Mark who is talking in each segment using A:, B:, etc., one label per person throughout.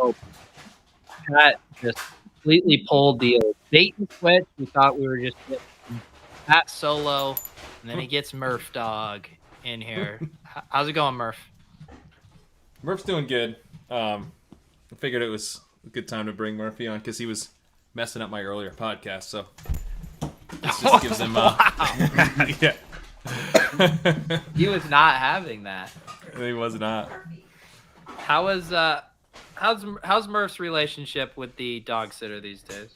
A: hope. Pat just completely pulled the bait and switch. We thought we were just getting Pat solo, and then he gets Murph Dog in here. How's it going, Murph?
B: Murph's doing good. I figured it was a good time to bring Murphy on because he was messing up my earlier podcast. So this just gives him. Yeah.
A: He was not having that.
B: He was not.
A: How's Murph's relationship with the dog sitter these days?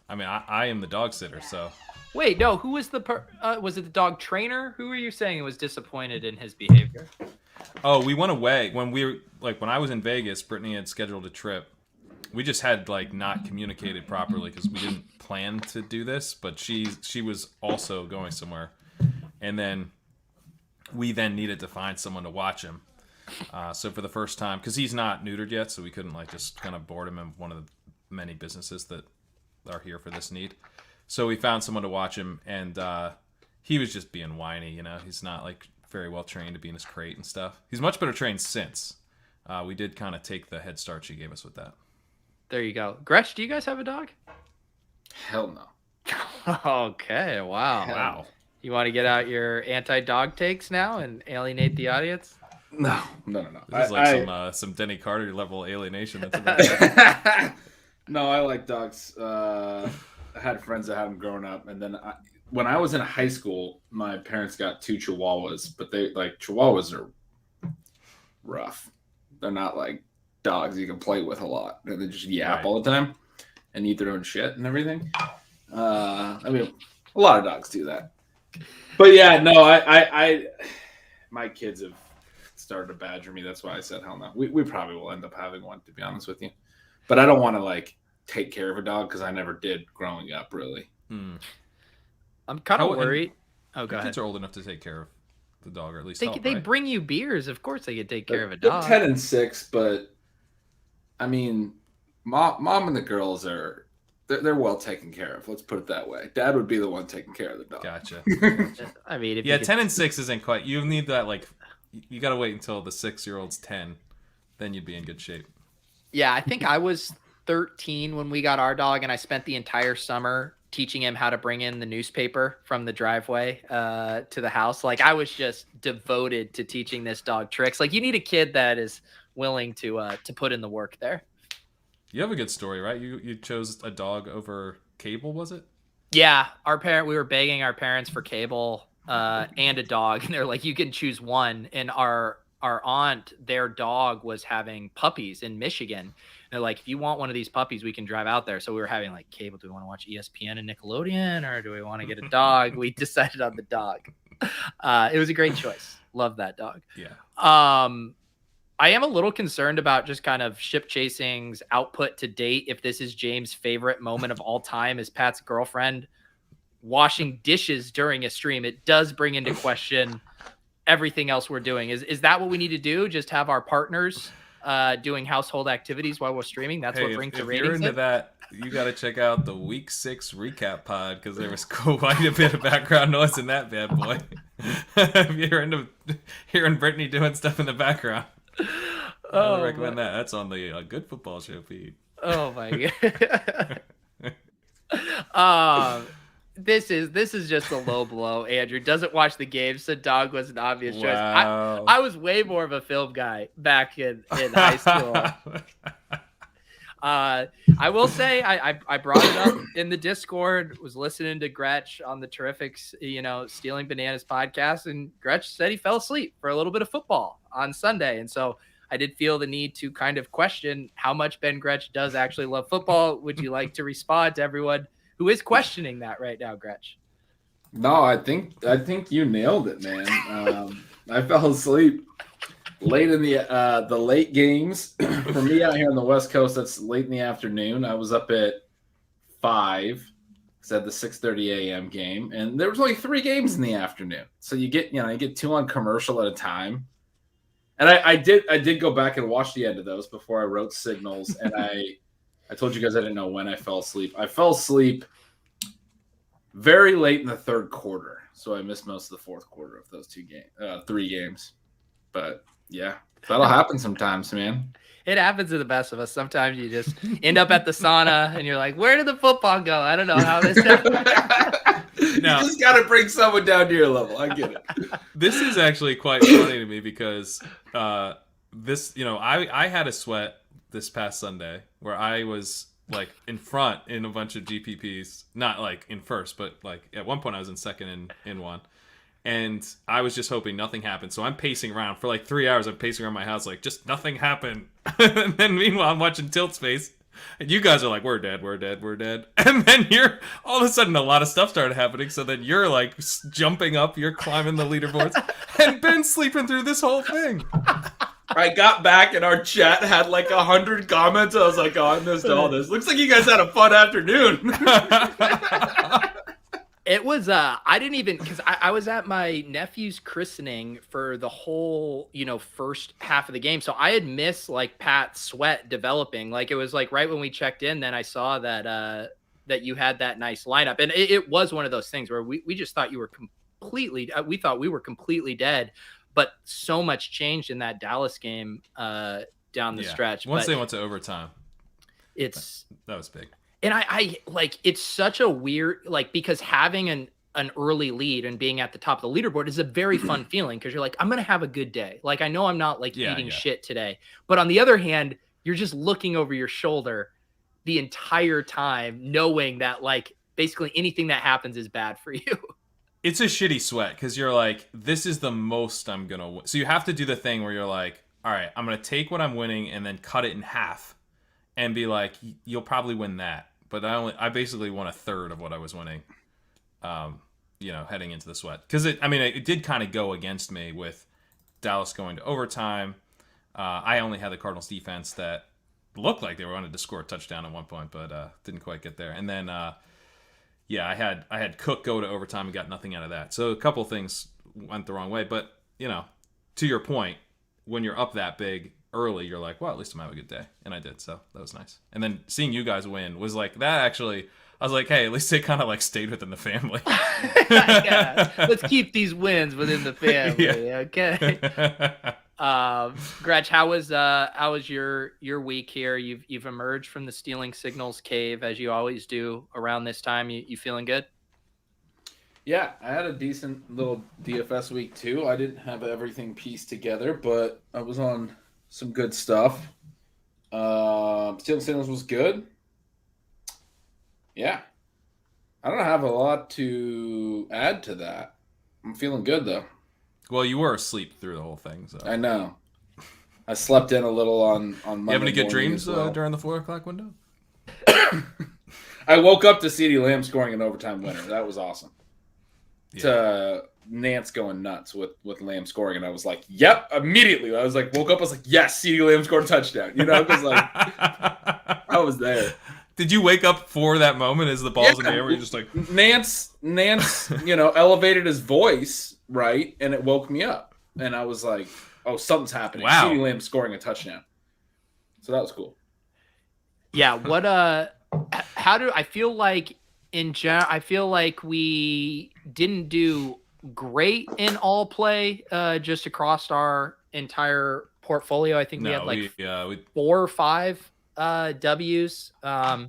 B: I mean, I am the dog sitter, so.
A: Wait, no. Who was was it the dog trainer? Who were you saying was disappointed in his behavior?
B: Oh, we went away when when I was in Vegas. Brittany had scheduled a trip. We just had not communicated properly because we didn't plan to do this. But she was also going somewhere, and then we needed to find someone to watch him. So for the first time, because he's not neutered yet, so we couldn't just kind of board him in one of the many businesses that are here for this need. So we found someone to watch him, and he was just being whiny. He's not very well trained to be in his crate and stuff. He's much better trained since. We did kind of take the head start she gave us with that.
A: There you go. Gretch, do you guys have a dog?
C: Hell no.
A: Okay, wow.
B: Wow.
A: You want to get out your anti-dog takes now and alienate the audience?
C: No.
B: This is some Denny Carter level alienation. That's about
C: No, I like dogs. I had friends that had them growing up, and then when I was in high school, my parents got 2 Chihuahuas, but Chihuahuas are rough. They're not like dogs you can play with a lot, and they just yap all the time and eat their own shit and everything. I mean, a lot of dogs do that. But yeah, no, I my kids have started to badger me. That's why I said hell no. We probably will end up having one, to be honest with you. But I don't want to take care of a dog because I never did growing up, really.
A: I'm kind of worried. Oh, go ahead.
B: Kids are old enough to take care of the dog, or at least
A: they bring you beers. Of course, they can take care of a dog.
C: 10 and 6, but I mean, mom and the girls they're well taken care of. Let's put it that way. Dad would be the one taking care of the dog.
B: Gotcha.
A: I mean,
B: 10 and 6 isn't quite. You need that you got to wait until the 6-year-old's 10, then you'd be in good shape.
A: Yeah, I think I was 13 when we got our dog, and I spent the entire summer teaching him how to bring in the newspaper from the driveway to the house. I was just devoted to teaching this dog tricks. You need a kid that is willing to put in the work there.
B: You have a good story, right? You chose a dog over cable, was it?
A: Yeah, we were begging our parents for cable and a dog, and they're like, you can choose one. And our aunt, their dog was having puppies in Michigan. And they're like, if you want one of these puppies, we can drive out there. So we were having cable. Do we want to watch ESPN and Nickelodeon, or do we want to get a dog? We decided on the dog. It was a great choice. Love that dog.
B: Yeah.
A: I am a little concerned about just kind of Ship Chasing's output to date. If this is James' favorite moment of all time is Pat's girlfriend washing dishes during a stream, it does bring into question everything else we're doing. Is that what we need to do? Just have our partners doing household activities while we're streaming? That's what brings the ratings.
B: If you're into that, you got to check out the Week 6 recap pod because there was quite a bit of background noise in that bad boy. If you're into hearing Brittany doing stuff in the background, I would recommend that. That's on the Good Football Show feed.
A: Oh my god. This is just a low blow. Andrew doesn't watch the games, so dog was an obvious choice. I was way more of a film guy back in high school. I will say I brought it up in the Discord, was listening to Gretch on the Terrifics, Stealing Bananas podcast, and Gretch said he fell asleep for a little bit of football on Sunday. And so I did feel the need to kind of question how much Ben Gretch does actually love football. Would you like to respond to everyone who is questioning that right now, Gretch?
C: No, I think you nailed it, man. I fell asleep late in the late games. For me out here on the West Coast, that's late in the afternoon. I was up at 5 because I had the 6:30 a.m. game, and there was only 3 games in the afternoon. So you get 2 on commercial at a time. And I did go back and watch the end of those before I wrote signals, and I told you guys I didn't know when I fell asleep. I fell asleep very late in the third quarter, so I missed most of the fourth quarter of those 3 games. But Yeah, that'll happen sometimes, man.
A: It happens to the best of us. Sometimes you just end up at the sauna and you're like, where did the football go? I don't know how this happened.
C: You just got to bring someone down to your level. I get it.
B: This is actually quite funny to me because this, I had a sweat this past Sunday where I was like in front in a bunch of GPPs, not like in first, but like at one point I was in second in one. And I was just hoping nothing happened. So I'm pacing around for like 3 hours. I'm pacing around my house like just nothing happened. And then meanwhile I'm watching Tilt Space. And you guys are like, we're dead. And then all of a sudden a lot of stuff started happening. So then you're like jumping up, you're climbing the leaderboards. And Ben's sleeping through this whole thing.
C: I got back and our chat had like 100 comments. I was like, oh, I missed all this. Looks like you guys had a fun afternoon.
A: It was, I didn't even, because I was at my nephew's christening for the whole, first half of the game. So I had missed like Pat's sweat developing. Like it was like right when we checked in, then I saw that you had that nice lineup. And it was one of those things where we just thought you were we thought we were completely dead, but so much changed in that Dallas game down the stretch.
B: Once they went to overtime,
A: that
B: was big.
A: And I like, it's such a weird, like, because having an early lead and being at the top of the leaderboard is a very fun feeling because you're like, I'm going to have a good day. Like, I know I'm not like eating shit today. But on the other hand, you're just looking over your shoulder the entire time, knowing that like basically anything that happens is bad for you.
B: It's a shitty sweat because you're like, this is the most I'm going to win. So you have to do the thing where you're like, all right, I'm going to take what I'm winning and then cut it in half and be like, you'll probably win that. But I basically won a third of what I was winning, heading into the sweat. Because it did kind of go against me with Dallas going to overtime. I only had the Cardinals defense that looked like they wanted to score a touchdown at one point, but didn't quite get there. And then, I had Cook go to overtime and got nothing out of that. So a couple things went the wrong way. But, to your point, when you're up that big early, you're like, well, at least I'm having a good day. And I did, so that was nice. And then seeing you guys win was like, that actually, I was like, hey, at least they kind of like stayed within the family.
A: Let's keep these wins within the family. Okay. Gretch, how was your week here? You've emerged from the Stealing Signals cave as you always do around this time. You feeling good?
C: Yeah, I had a decent little DFS week too. I didn't have everything pieced together, but I was on some good stuff. Stealing Signals was good. Yeah. I don't have a lot to add to that. I'm feeling good though.
B: Well, you were asleep through the whole thing, so
C: I know. I slept in a little on Monday.
B: You have any good dreams during the 4 o'clock window?
C: I woke up to CeeDee Lamb scoring an overtime winner. That was awesome.
B: Yeah.
C: To Nance going nuts with Lamb scoring, and I was like, "Yep!" Immediately, I was like, woke up, I was like, "Yes, CeeDee Lamb scored a touchdown." Because like I was there.
B: Did you wake up for that moment as the ball's in the air? Where you're just like
C: Nance, elevated his voice right, and it woke me up, and I was like, "Oh, something's happening."
B: Wow.
C: CeeDee Lamb scoring a touchdown, so that was cool.
A: Yeah. What? How do I feel like? In general, I feel like we didn't do great in all play just across our entire portfolio. I think we had like 4 or 5 W's. I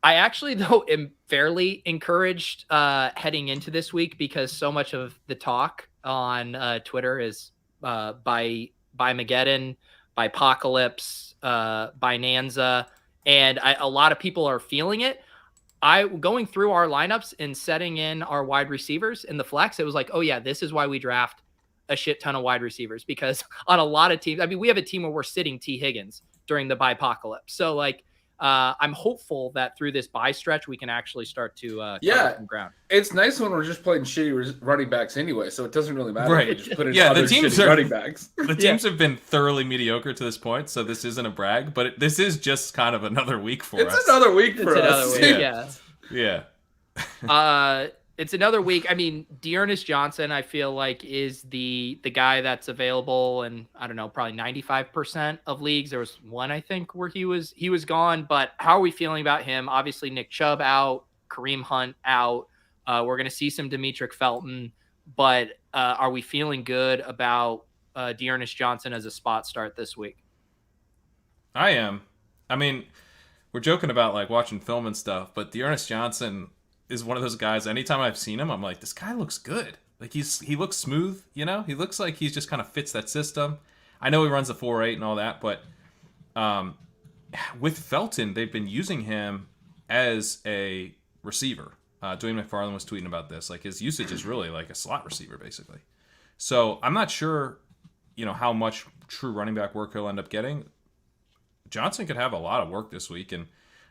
A: actually, though, am fairly encouraged heading into this week because so much of the talk on Twitter is by Mageddon, by Apocalypse, by Nanza, and a lot of people are feeling it. Going through our lineups and setting in our wide receivers in the flex, it was like, oh yeah, this is why we draft a shit ton of wide receivers, because on a lot of teams, we have a team where we're sitting T Higgins during the bye-pocalypse. So like, I'm hopeful that through this bye stretch, we can actually start to cover some ground.
C: It's nice when we're just playing shitty running backs anyway, so it doesn't really matter.
B: Right.
C: If we just put in other shitty running backs.
B: The teams have been thoroughly mediocre to this point, so this isn't a brag, but this is just kind of another week for us.
C: It's another week for us.
B: Yeah.
A: It's another week. Dearness Johnson, I feel like, is the guy that's available, and I don't know, probably 95% of leagues. There was one, I think, where he was gone. But how are we feeling about him? Obviously, Nick Chubb out, Kareem Hunt out. We're going to see some Demetric Felton, but are we feeling good about Dearness Johnson as a spot start this week?
B: I am. I mean, we're joking about like watching film and stuff, but Dearness Johnson is one of those guys. Anytime I've seen him, I'm like, this guy looks good. Like he looks smooth. He looks like he's just kind of fits that system. I know he runs the 4.8 and all that, but with Felton, they've been using him as a receiver. Dwayne McFarland was tweeting about this. Like his usage is really like a slot receiver, basically. So I'm not sure, how much true running back work he'll end up getting. Johnson could have a lot of work this week, and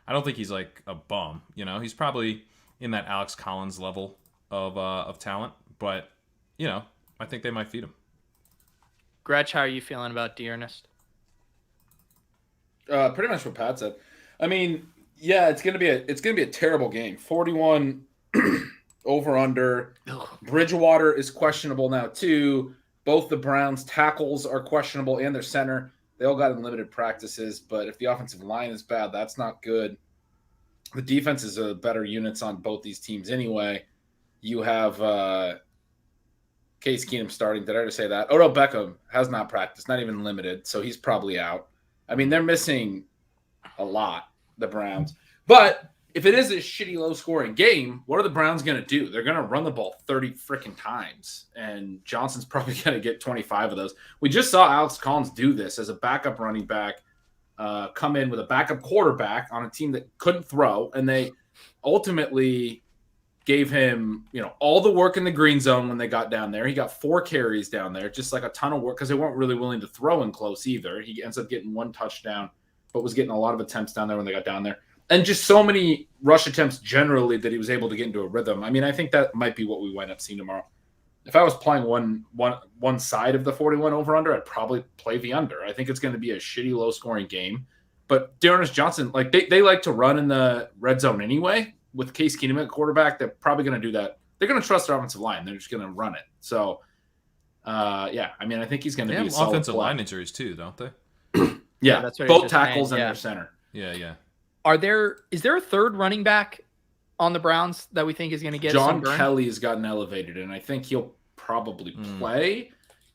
B: I don't think he's like a bum. He's probably in that Alex Collins level of talent, but I think they might feed him.
A: Gretch, how are you feeling about Dearness?
C: Pretty much what Pat said. I mean, yeah, it's gonna be a terrible game. 41 over under. Bridgewater is questionable now too. Both the Browns tackles are questionable and their center. They all got in limited practices, but if the offensive line is bad, that's not good. The defenses are better units on both these teams anyway. You have Case Keenum starting. Did I already say that? Odell Beckham has not practiced, not even limited, so he's probably out. I mean, they're missing a lot, the Browns. But if it is a shitty low-scoring game, what are the Browns going to do? They're going to run the ball 30 freaking times, and Johnson's probably going to get 25 of those. We just saw Alex Collins do this as a backup running back, come in with a backup quarterback on a team that couldn't throw, and they ultimately gave him, all the work in the green zone when they got down there. He got 4 carries down there, just like a ton of work because they weren't really willing to throw in close either. He ends up getting 1 touchdown, but was getting a lot of attempts down there when they got down there. And just so many rush attempts generally that he was able to get into a rhythm. I mean, I think that might be what we wind up seeing tomorrow. If I was playing one side of the 41 over-under, I'd probably play the under. I think it's going to be a shitty low-scoring game. But Dearness Johnson, like they like to run in the red zone anyway. With Case Keenum at quarterback, they're probably going to do that. They're going to trust their offensive line. They're just going to run it. So, yeah, I mean, I think he's going to be a solid
B: offensive
C: play.
B: line injuries too, don't they?
C: Yeah,
A: that's what
C: both tackles and their center.
B: Yeah.
A: Is there a third running back on the Browns that we think is going to get
C: John
A: sunburned?
C: Kelly has gotten elevated, and I think he'll probably play.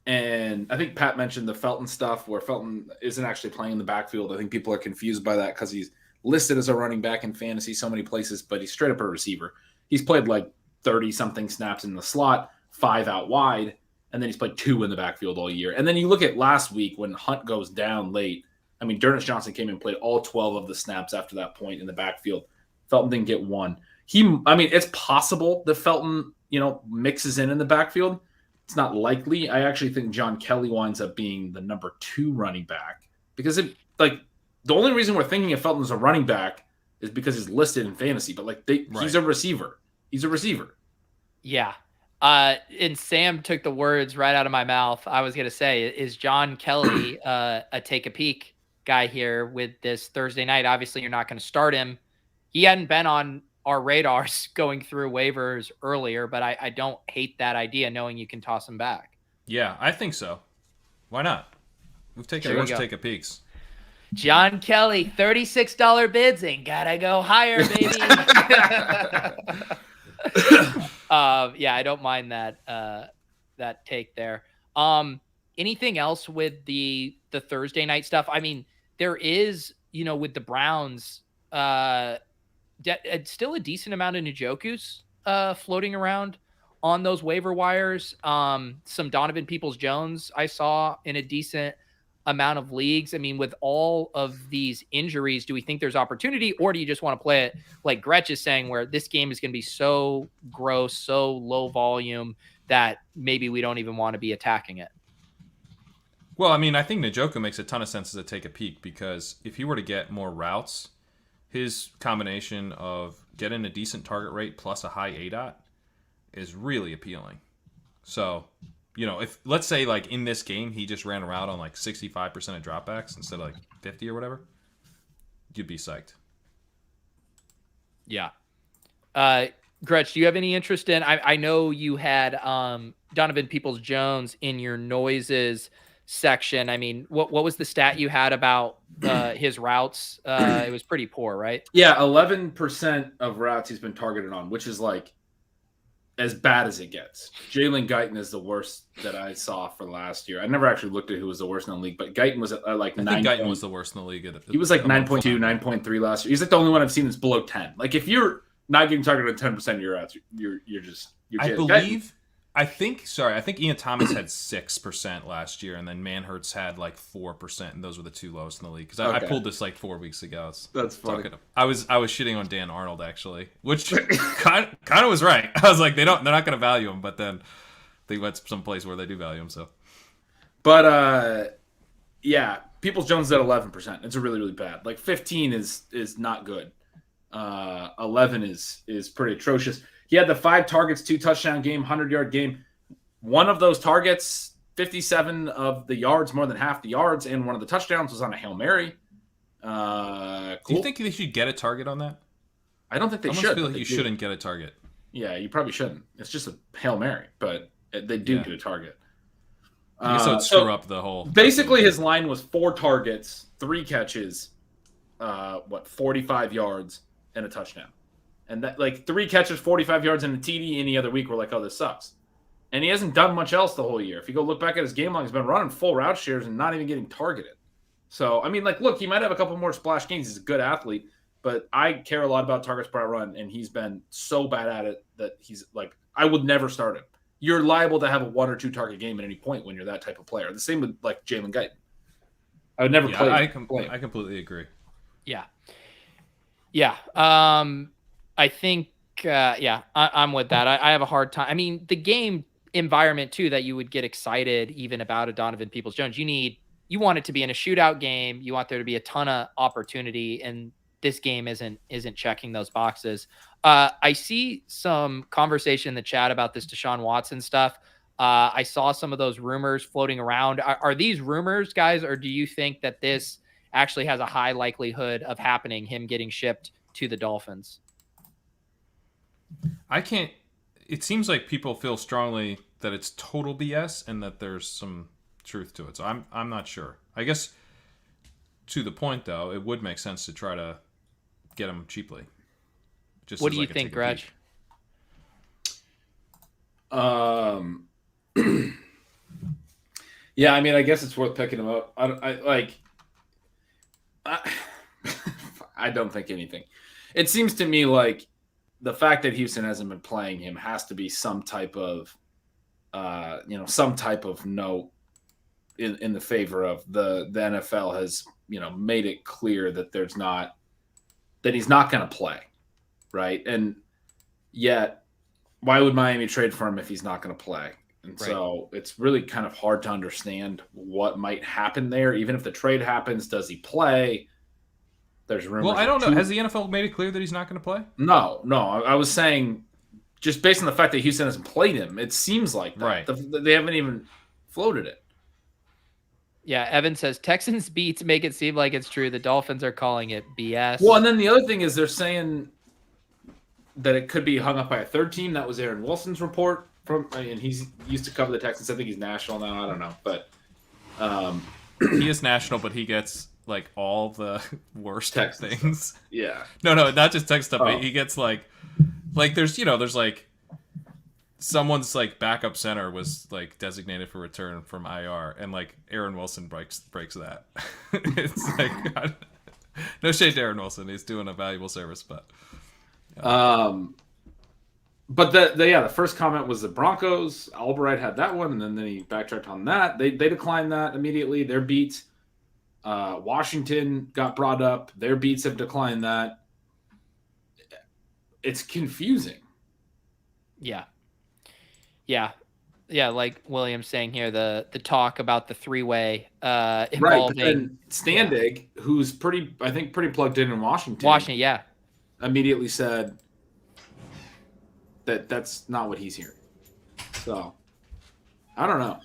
C: And I think Pat mentioned the Felton stuff where Felton isn't actually playing in the backfield. I think people are confused by that because he's listed as a running back in fantasy so many places, but he's straight up a receiver. He's played like 30-something snaps in the slot, 5 out wide, and then he's played 2 in the backfield all year. And then you look at last week when Hunt goes down late. I mean, Dearness Johnson came in and played all 12 of the snaps after that point in the backfield. Felton didn't get 1. It's possible that Felton, mixes in the backfield. It's not likely. I actually think John Kelly winds up being the number 2 running back because the only reason we're thinking of Felton as a running back is because he's listed in fantasy, but he's a receiver. He's a receiver.
A: Yeah. And Sam took the words right out of my mouth. I was going to say, is John Kelly a take a peek guy here with this Thursday night? Obviously, you're not going to start him. He hadn't been on our radars going through waivers earlier, but I don't hate that idea knowing you can toss him back.
B: Yeah, I think so. Why not? We've taken worse take a peeks.
A: John Kelly, $36 bids ain't gotta go higher, baby. Yeah, I don't mind that take there. Anything else with the Thursday night stuff? I mean, there is, with the Browns, still a decent amount of Njokus floating around on those waiver wires. Some Donovan Peoples-Jones I saw in a decent amount of leagues. I mean, with all of these injuries, do we think there's opportunity, or do you just want to play it like Gretch is saying, where this game is going to be so gross, so low volume that maybe we don't even want to be attacking it?
B: Well, I mean, I think Njoku makes a ton of sense as a take a peek because if he were to get more routes, his combination of getting a decent target rate plus a high ADOT is really appealing. So, if let's say like in this game he just ran a route on like 65% of dropbacks instead of like 50 or whatever, you'd be psyched.
A: Yeah. Gretch, do you have any interest in? I know you had Donovan Peoples-Jones in your noises section. I mean, what was the stat you had about his routes? It was pretty poor, right?
C: Yeah, 11% of routes he's been targeted on, which is like as bad as it gets. Jalen Guyton is the worst that I saw for last year. I never actually looked at who was the worst in the league, but Guyton was at like 9. I think
B: Guyton was the worst in the league.
C: He was like 9.2, 9.3 last year. He's like the only one I've seen that's below 10. Like if you're not getting targeted at 10% of your routes, you're Guyton.
B: I think Ian Thomas had 6% last year, and then Manhurts had like 4%, and those were the two lowest in the league. Because I pulled this like 4 weeks ago.
C: That's funny.
B: I was shitting on Dan Arnold actually, which kind of was right. I was like, they're not going to value him, but then they went some place where they do value him. So,
C: but yeah, Peoples Jones is at 11%. It's really really bad. Like 15 is not good. 11 is pretty atrocious. He had the 5 targets, 2 touchdown game, 100-yard game. One of those targets, 57 of the yards, more than half the yards, and one of the touchdowns was on a Hail Mary. Cool.
B: Do you think they should get a target on that?
C: I don't think they should.
B: I feel like you shouldn't get a target.
C: Yeah, you probably shouldn't. It's just a Hail Mary, but they do get a target.
B: I guess it would screw up the whole...
C: Basically, his line was 4 targets, 3 catches, 45 yards, and a touchdown. And that, like 3 catches, 45 yards, and a TD any other week, we're like, oh, this sucks. And he hasn't done much else the whole year. If you go look back at his game log, he's been running full route shares and not even getting targeted. So, I mean, like, look, he might have a couple more splash games. He's a good athlete, but I care a lot about targets per run, and he's been so bad at it that he's like, I would never start him. You're liable to have a 1 or 2 target game at any point when you're that type of player. The same with like Jalen Guyton. I would never play.
B: I completely agree.
A: Yeah. I think, I'm with that. I have a hard time. I mean, the game environment too, that you would get excited even about a Donovan Peoples-Jones. You want it to be in a shootout game. You want there to be a ton of opportunity, and this game isn't checking those boxes. I see some conversation in the chat about this Deshaun Watson stuff. I saw some of those rumors floating around. Are these rumors, guys, or do you think that this actually has a high likelihood of happening, him getting shipped to the Dolphins?
B: It seems like people feel strongly that it's total BS and that there's some truth to it. So I'm not sure. I guess to the point though, it would make sense to try to get him cheaply. Just
A: what do you think, Greg?
C: Yeah, I mean, I guess it's worth picking him up. I don't think anything. It seems to me like the fact that Houston hasn't been playing him has to be some type of, note in the favor of the NFL has, made it clear that that he's not going to play, right? And yet, why would Miami trade for him if he's not going to play? And so it's really kind of hard to understand what might happen there. Even if the trade happens, does he play? There's rumors.
B: Well, I don't know. Has the NFL made it clear that he's not going to play?
C: No. I was saying, just based on the fact that Houston hasn't played him, it seems like that.
B: Right.
C: They haven't even floated it.
A: Yeah, Evan says Texans beats make it seem like it's true. The Dolphins are calling it BS.
C: Well, and then the other thing is they're saying that it could be hung up by a third team. That was Aaron Wilson's report and he's used to cover the Texans. I think he's national now. I don't know, but
B: he is national, but he gets like all the worst
C: Texans
B: things.
C: Stuff. Yeah.
B: No, not just Texas stuff. But he gets like there's like someone's like backup center was like designated for return from IR, and like Aaron Wilson breaks that. It's like no shade to Aaron Wilson. He's doing a valuable service, but. Yeah.
C: But the first comment was the Broncos. Albright had that one, and then he backtracked on that. They declined that immediately. Their beats. Washington got brought up. Their beats have declined that. It's confusing.
A: Yeah. Like William's saying here, the talk about the 3-way involving
C: right. But then Standig, who's pretty plugged in Washington.
A: Yeah.
C: Immediately said that's not what he's hearing. So I don't know.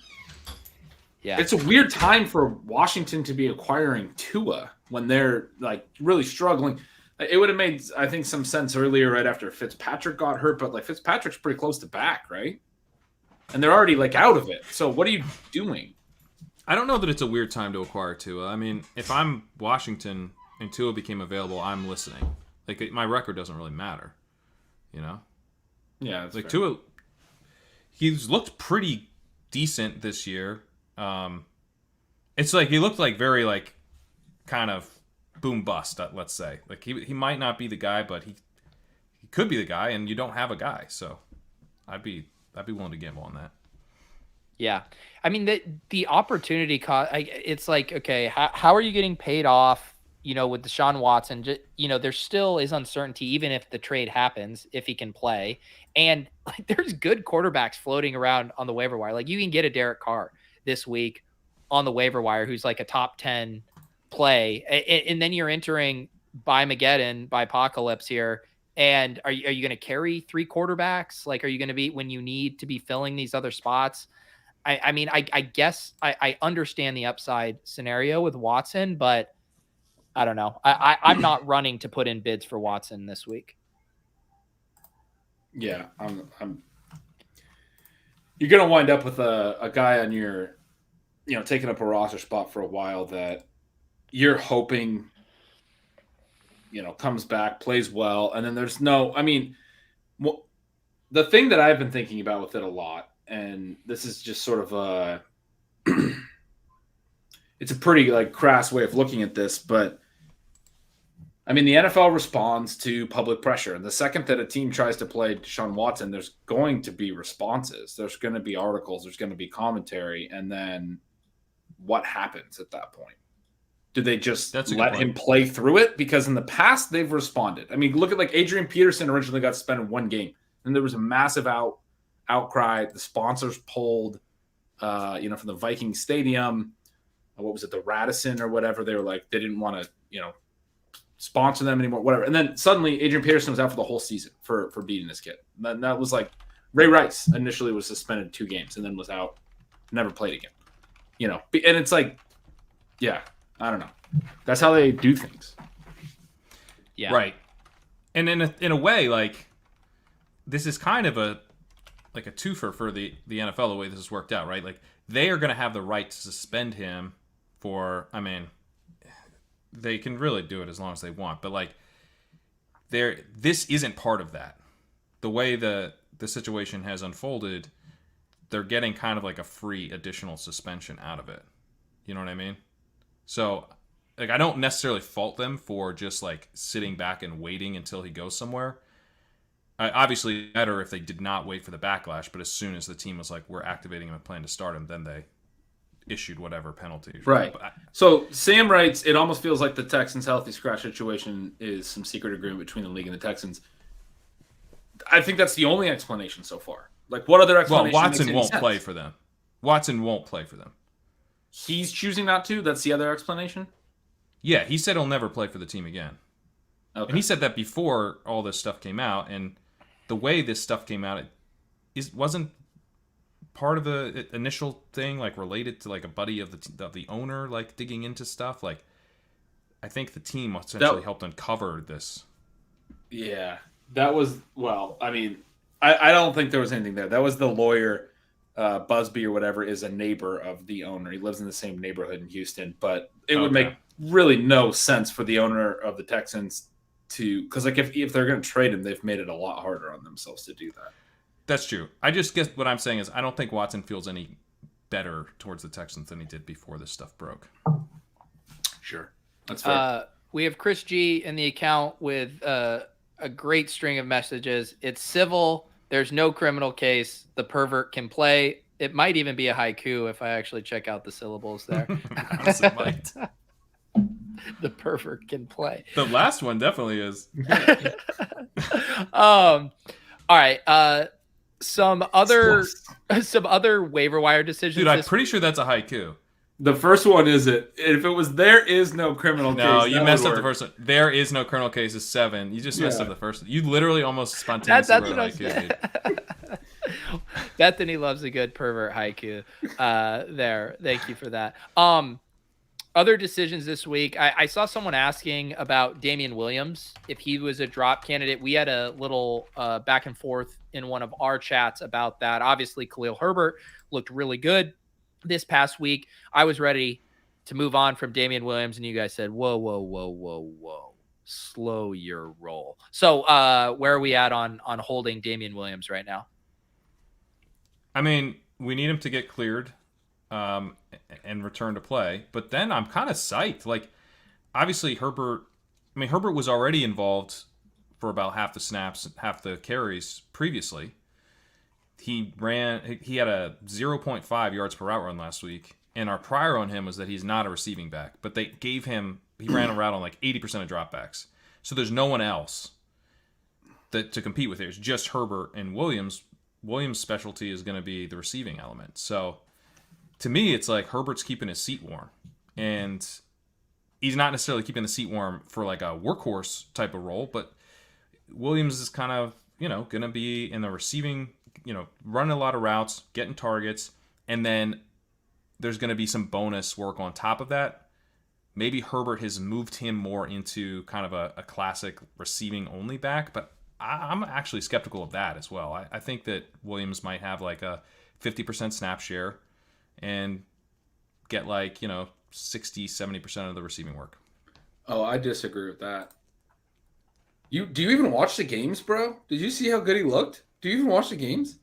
A: Yeah.
C: It's a weird time for Washington to be acquiring Tua when they're like really struggling. It would have made, I think, some sense earlier right after Fitzpatrick got hurt, but like Fitzpatrick's pretty close to back, right? And they're already like out of it. So what are you doing?
B: I don't know that it's a weird time to acquire Tua. I mean, if I'm Washington and Tua became available, I'm listening. Like my record doesn't really matter, you know.
C: Yeah,
B: like
C: fair.
B: he's looked pretty decent this year. It's like he looked like very like kind of boom bust. Let's say like he might not be the guy, but he could be the guy, and you don't have a guy, so I'd be willing to gamble on that.
A: Yeah. I mean, the opportunity cost, it's like, okay, how are you getting paid off, with Deshaun Watson? There still is uncertainty, even if the trade happens, if he can play. And like, there's good quarterbacks floating around on the waiver wire. Like, you can get a Derek Carr this week on the waiver wire who's like a top 10 play. And then you're entering by apocalypse here. And are you going to carry 3 quarterbacks? Like, are you going to be, when you need to be filling these other spots? I mean, I guess I understand the upside scenario with Watson, but I don't know. I'm not running to put in bids for Watson this week.
C: Yeah, you're going to wind up with a guy on your, taking up a roster spot for a while that you're hoping, comes back, plays well. And then there's the thing that I've been thinking about with it a lot, and this is just sort of it's a pretty like crass way of looking at this, but I mean, the NFL responds to public pressure. And the second that a team tries to play Deshaun Watson, there's going to be responses. There's going to be articles. There's going to be commentary. And then what happens at that point? Do they just let him play through it? Because in the past, they've responded. I mean, look at like Adrian Peterson originally got suspended 1 game. And there was a massive outcry. The sponsors pulled, from the Viking Stadium. What was it, the Radisson or whatever? They were like, they didn't want to, sponsor them anymore, whatever. And then suddenly Adrian Peterson was out for the whole season for beating this kid. That was like Ray Rice initially was suspended 2 games and then was out, never played again. And it's like, yeah, I don't know. That's how they do things.
A: Yeah.
B: Right. And in a way, like, this is kind of a twofer for the NFL, the way this has worked out, right? Like, they are going to have the right to suspend him for, I mean, they can really do it as long as they want, but like, this isn't part of that. The way the situation has unfolded, they're getting kind of like a free additional suspension out of it. You know what I mean? So, like, I don't necessarily fault them for just like sitting back and waiting until he goes somewhere. Obviously, better if they did not wait for the backlash, but as soon as the team was like, we're activating him and plan to start him, then they issued whatever penalty.
C: Right. So Sam writes, it almost feels like the Texans' healthy scratch situation is some secret agreement between the league and the Texans. I think that's the only explanation so far. Like, what other explanation?
B: Well, Watson won't play for them. Watson won't play for them.
C: He's choosing not to? That's the other explanation?
B: Yeah, he said he'll never play for the team again.
C: Okay.
B: And he said that before all this stuff came out, and the way this stuff came out, it wasn't part of the initial thing, like related to like a buddy of the owner, like digging into stuff. Like, I think the team essentially helped uncover this.
C: Yeah, that was, well, I mean, I don't think there was anything there. That was the lawyer, Busby or whatever, is a neighbor of the owner. He lives in the same neighborhood in Houston, but it would make really no sense for the owner of the Texans to, because like if they're going to trade him, they've made it a lot harder on themselves to do that.
B: That's true. I just guess what I'm saying is I don't think Watson feels any better towards the Texans than he did before this stuff broke.
C: Sure. That's fair.
A: We have Chris G in the account with a great string of messages. It's civil. There's no criminal case. The pervert can play. It might even be a haiku if I actually check out the syllables there.
B: Yes, it might.
A: The pervert can play.
B: The last one definitely is.
A: All right. Some other waiver wire decisions.
B: Dude, I'm pretty sure that's a haiku.
C: The first one is it. If it was there is no criminal case.
B: No, you messed up the first one. There is no criminal case is 7. You just messed up the first one. You literally almost spontaneously wrote a haiku.
A: Bethany loves a good pervert haiku. There. Thank you for that. Other decisions this week. I saw someone asking about Damian Williams, if he was a drop candidate. We had a little back and forth in one of our chats about that. Obviously, Khalil Herbert looked really good this past week. I was ready to move on from Damian Williams, and you guys said, whoa. Slow your roll. So where are we at on holding Damian Williams right now?
B: I mean, we need him to get cleared um, and return to play. But then I'm kind of psyched. Like, obviously, Herbert. I mean, Herbert was already involved for about half the snaps, half the carries previously. He had a 0.5 yards per route run last week. And our prior on him was that he's not a receiving back. But they gave him, he ran a route on like 80% of dropbacks. So there's no one else to compete with here. It's just Herbert and Williams. Williams' specialty is going to be the receiving element. So to me, it's like Herbert's keeping his seat warm. And he's not necessarily keeping the seat warm for like a workhorse type of role, but Williams is kind of, going to be in the receiving, running a lot of routes, getting targets, and then there's going to be some bonus work on top of that. Maybe Herbert has moved him more into kind of a classic receiving only back, but I'm actually skeptical of that as well. I think that Williams might have like a 50% snap share and get like, 60, 70% of the receiving work.
C: Oh, I disagree with that. Do you even watch the games, bro? Did you see how good he looked? Do you even watch the games?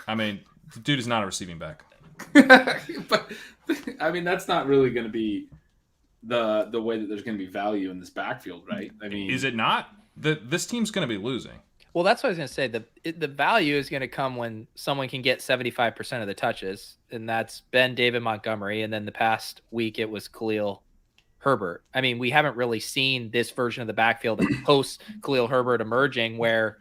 B: I mean, the dude is not a receiving back.
C: But I mean, that's not really going to be the way that there's going to be value in this backfield, right? I mean,
B: is it not? This team's going to be losing.
A: Well, that's what I was going to say. The value is going to come when someone can get 75% of the touches, and that's been David Montgomery. And then the past week, it was Khalil Herbert. I mean, we haven't really seen this version of the backfield post Khalil Herbert emerging where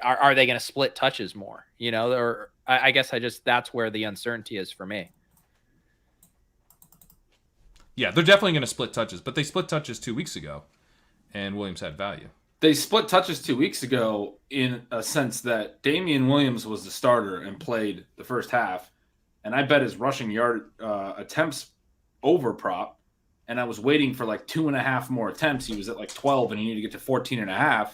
A: are they going to split touches more? Or I guess that's where the uncertainty is for me.
B: Yeah, they're definitely going to split touches, but they split touches 2 weeks ago, and Williams had value.
C: They split touches 2 weeks ago in a sense that Damian Williams was the starter and played the first half, and I bet his rushing yard attempts over prop, and I was waiting for like 2.5 more attempts. He was at like 12, and he needed to get to 14.5,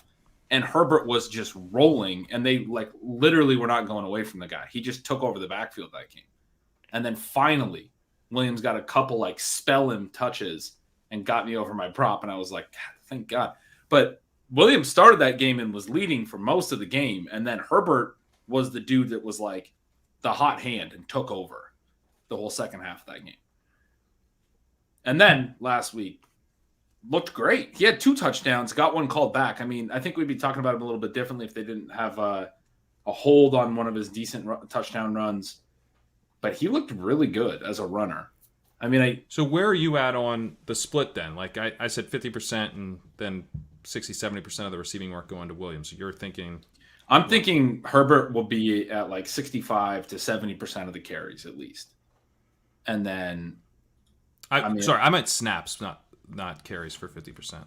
C: and Herbert was just rolling, and they like literally were not going away from the guy. He just took over the backfield that game, and then finally Williams got a couple like spell him touches and got me over my prop, and I was like, thank God. But Williams started that game and was leading for most of the game, and then Herbert was the dude that was like the hot hand and took over the whole second half of that game. And then last week looked great. He had 2 touchdowns, got one called back. I mean, I think we'd be talking about him a little bit differently if they didn't have a hold on one of his decent touchdown runs. But he looked really good as a runner. I mean,
B: So where are you at on the split then? Like I said 50% and then 60, 70% of the receiving work going to Williams. So you're thinking...
C: I'm thinking Herbert will be at like 65 to 70% of the carries at least. And then...
B: Sorry, I meant snaps, not carries for 50%.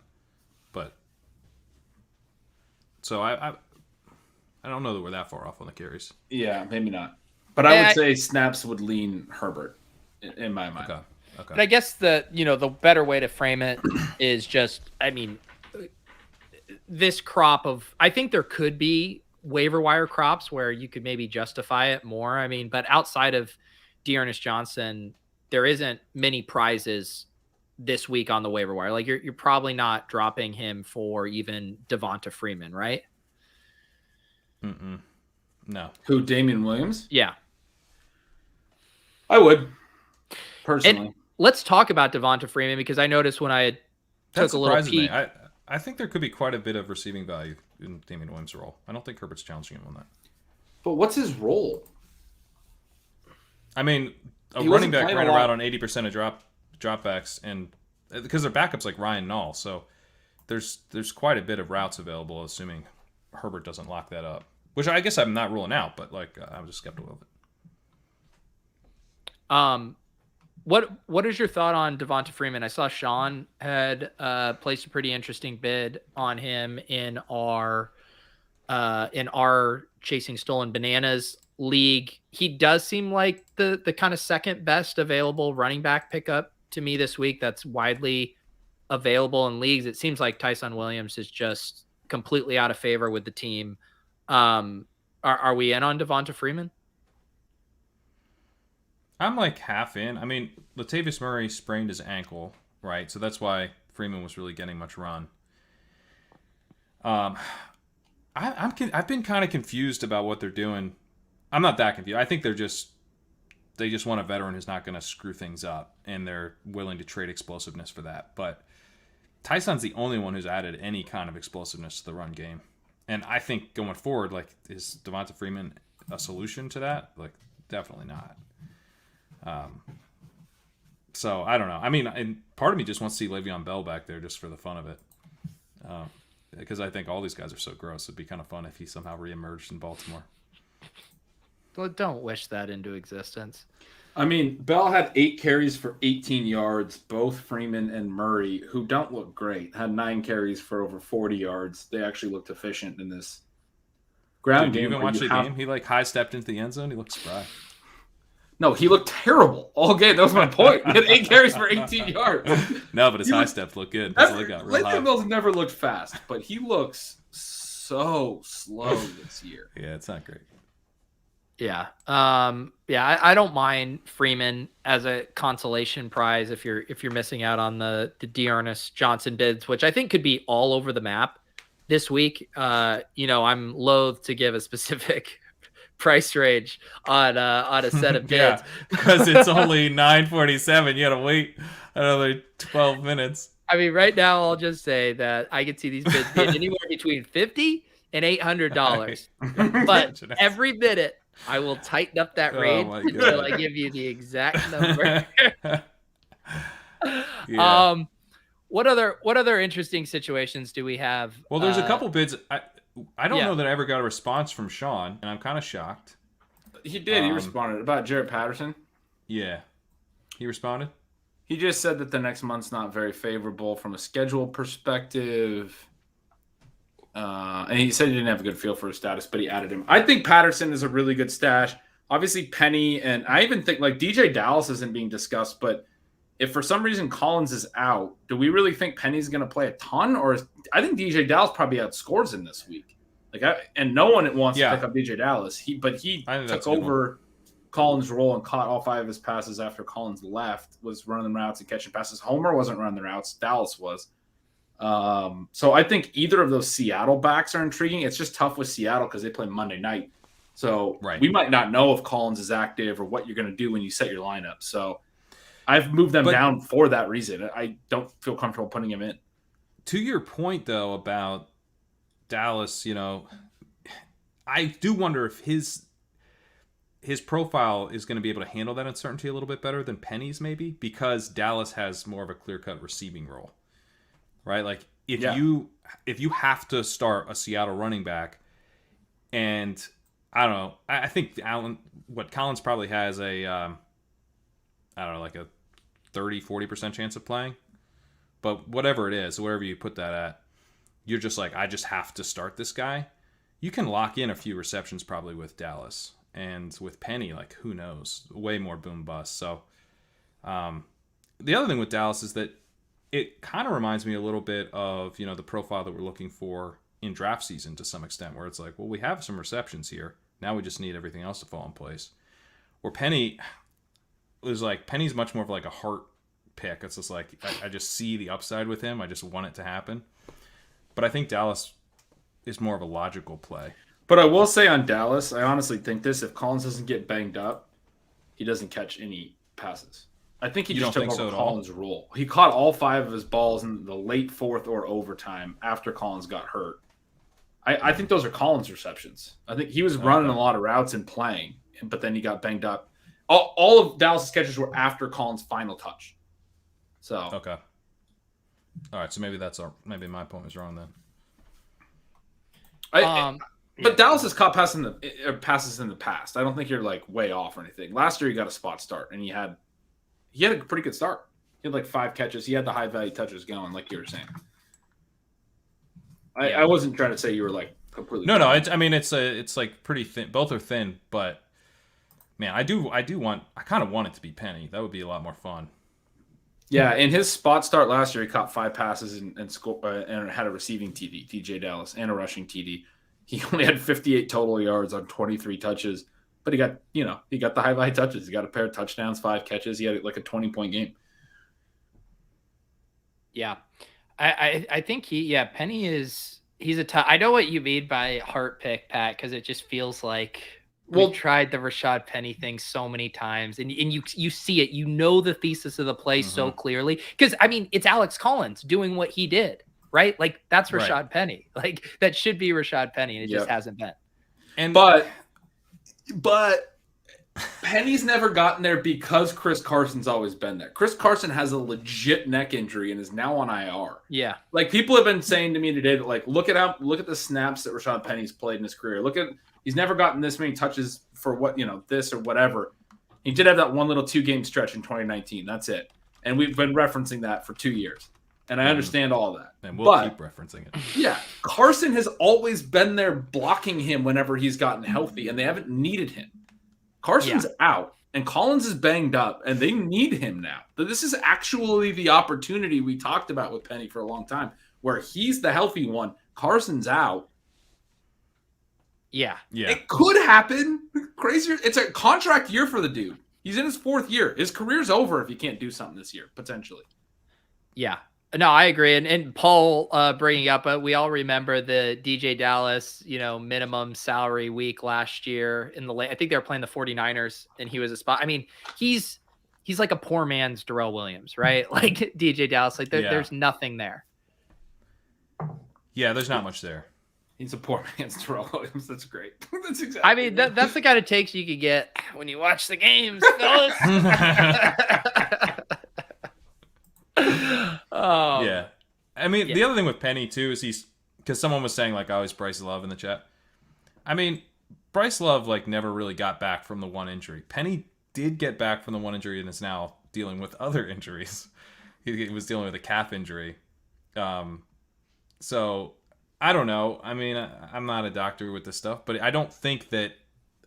B: But... So I don't know that we're that far off on the carries.
C: Yeah, maybe not. But I would say snaps would lean Herbert in my mind.
B: Okay.
A: But I guess the better way to frame it is just, I mean, this crop of, I think there could be waiver wire crops where you could maybe justify it more. I mean, but outside of Dearness Johnson, there isn't many prizes this week on the waiver wire. Like you're probably not dropping him for even Devonta Freeman, right?
B: No.
C: Who, Damian Williams?
A: Yeah.
C: I would, personally.
A: And let's talk about Devonta Freeman because I noticed when I took a little peek.
B: I think there could be quite a bit of receiving value in Damian Williams' role. I don't think Herbert's challenging him on that.
C: But what's his role?
B: I mean, a running back ran around on 80% of dropbacks, and because their backups like Ryan Nall, so there's quite a bit of routes available, assuming Herbert doesn't lock that up. Which I guess I'm not ruling out, but like I'm just skeptical of it.
A: What is your thought on Devonta Freeman? I saw Sean had placed a pretty interesting bid on him in our Chasing Stolen Bananas league. He does seem like the kind of second best available running back pickup to me this week. That's widely available in leagues. It seems like Tyson Williams is just completely out of favor with the team. Are we in on Devonta Freeman?
B: I'm like half in. I mean, Latavius Murray sprained his ankle, right? So that's why Freeman was really getting much run. I've been kind of confused about what they're doing. I'm not that confused. I think they just want a veteran who's not going to screw things up, and they're willing to trade explosiveness for that. But Tyson's the only one who's added any kind of explosiveness to the run game. And I think going forward, like, is Devonta Freeman a solution to that? Like, definitely not. So I don't know. I mean, and part of me just wants to see Le'Veon Bell back there just for the fun of it. Because I think all these guys are so gross. It'd be kind of fun if he somehow reemerged in Baltimore.
A: Well, don't wish that into existence.
C: I mean, Bell had 8 carries for 18 yards. Both Freeman and Murray, who don't look great, had 9 carries for over 40 yards. They actually looked efficient in this ground game.
B: Did you even watch the game? He like high stepped into the end zone. He looked spry.
C: No, he looked terrible all game. That was my point. He had 8 carries for 18 yards.
B: No, but his high steps look good. His leg got real high.
C: Le'Veon Bell's never looked fast, but he looks so slow this year.
B: Yeah, it's not great.
A: Yeah. I don't mind Freeman as a consolation prize if you're missing out on the Dearness Johnson bids, which I think could be all over the map this week. I'm loath to give a specific price range on a set of bids.
B: Yeah, because it's only 9:47. You gotta wait another 12 minutes.
A: I mean, right now I'll just say that I could see these bids being anywhere between $50 and $800. But every minute I will tighten up that range until I give you the exact number.
B: Yeah.
C: What
A: What other interesting situations do we have?
B: Well, there's a couple bids. I don't know that I ever got a response from Sean, and I'm kind of shocked.
C: He did. He responded about Jarrett Patterson.
B: Yeah. He responded?
C: He just said that the next month's not very favorable from a schedule perspective. And he said he didn't have a good feel for his status, but he added him. I think Patterson is a really good stash. Obviously, Penny, and I even think like DJ Dallas isn't being discussed, but if for some reason Collins is out, do we really think Penny's going to play a ton? Or I think DJ Dallas probably outscores him this week. And no one wants to pick up DJ Dallas. He took over Collins' role and caught all 5 of his passes after Collins left, was running the routes and catching passes. Homer wasn't running the routes. Dallas was. So I think either of those Seattle backs are intriguing. It's just tough with Seattle because they play Monday night. So we might not know if Collins is active or what you're going to do when you set your lineup. So I've moved them down for that reason. I don't feel comfortable putting him in.
B: To your point, though, about Dallas, I do wonder if his profile is going to be able to handle that uncertainty a little bit better than Penny's maybe, because Dallas has more of a clear-cut receiving role. Right? Like if you have to start a Seattle running back, and I don't know, I think Collins probably has a like a 30-40% chance of playing. But whatever it is, wherever you put that at, you're just like, I just have to start this guy. You can lock in a few receptions probably with Dallas. And with Penny, like, who knows? Way more boom bust. So the other thing with Dallas is that it kind of reminds me a little bit of, the profile that we're looking for in draft season to some extent, where it's like, well, we have some receptions here. Now we just need everything else to fall in place. Where Penny was like, Penny's much more of like a heart pick. It's just like, I just see the upside with him. I just want it to happen. But I think Dallas is more of a logical play.
C: But I will say on Dallas, I honestly think this: if Collins doesn't get banged up, he doesn't catch any passes. I think he just took over Collins' role. He caught all 5 of his balls in the late 4th or overtime after Collins got hurt. I think those are Collins' receptions. I think he was running a lot of routes and playing, but then he got banged up. All of Dallas' catches were after Collins' final touch. So
B: okay, all right. So maybe my point was wrong then.
C: But Dallas has caught passes in the past. I don't think you're like way off or anything. Last year he got a spot start and he had a pretty good start. He had like 5 catches. He had the high value touches going, like you were saying. I wasn't trying to say you were like completely.
B: No. It's like pretty thin. Both are thin, but man, I kind of want it to be Penny. That would be a lot more fun.
C: Yeah, in his spot start last year, he caught 5 passes and scored and had a receiving TD, DJ Dallas, and a rushing TD. He only had 58 total yards on 23 touches, but he got the high value touches. He got a pair of touchdowns, 5 catches. He had like a 20-point game.
A: Yeah, I think Penny he's a tough. I know what you mean by heart pick, Pat, because it just feels like We've tried the Rashad Penny thing so many times, and you see it. You know the thesis of the play so clearly. Because, I mean, it's Alex Collins doing what he did, right? Like, that's Rashad Penny. Like, that should be Rashad Penny, and it just hasn't been.
C: But Penny's never gotten there because Chris Carson's always been there. Chris Carson has a legit neck injury and is now on IR.
A: Yeah.
C: Like, people have been saying to me today that, like, look at the snaps that Rashad Penny's played in his career. He's never gotten this many touches for this or whatever. He did have that one little 2-game stretch in 2019. That's it. And we've been referencing that for 2 years. And I understand all that.
B: And we'll keep referencing it.
C: Yeah. Carson has always been there blocking him whenever he's gotten healthy, and they haven't needed him. Carson's out, and Collins is banged up, and they need him now. But this is actually the opportunity we talked about with Penny for a long time, where he's the healthy one. Carson's out.
A: Yeah.
C: It could happen. Crazier. It's a contract year for the dude. He's in his 4th year. His career's over if he can't do something this year, potentially.
A: Yeah. No, I agree. And Paul bringing up, we all remember the DJ Dallas, minimum salary week last year in the late. I think they were playing the 49ers, and he was a spot. I mean, he's like a poor man's Darrell Williams, right? Like DJ Dallas, like there's nothing there.
B: Yeah, there's not much there.
C: He's a poor man's Darrell Williams. That's great. That's exactly.
A: I mean, that's the kind of takes you could get when you watch the games, fellas.
B: Yeah. I mean, the other thing with Penny, too, is because someone was saying, like, oh, he's Bryce Love in the chat. I mean, Bryce Love, like, never really got back from the one injury. Penny did get back from the one injury and is now dealing with other injuries. He was dealing with a calf injury. So I don't know. I mean, I'm not a doctor with this stuff, but I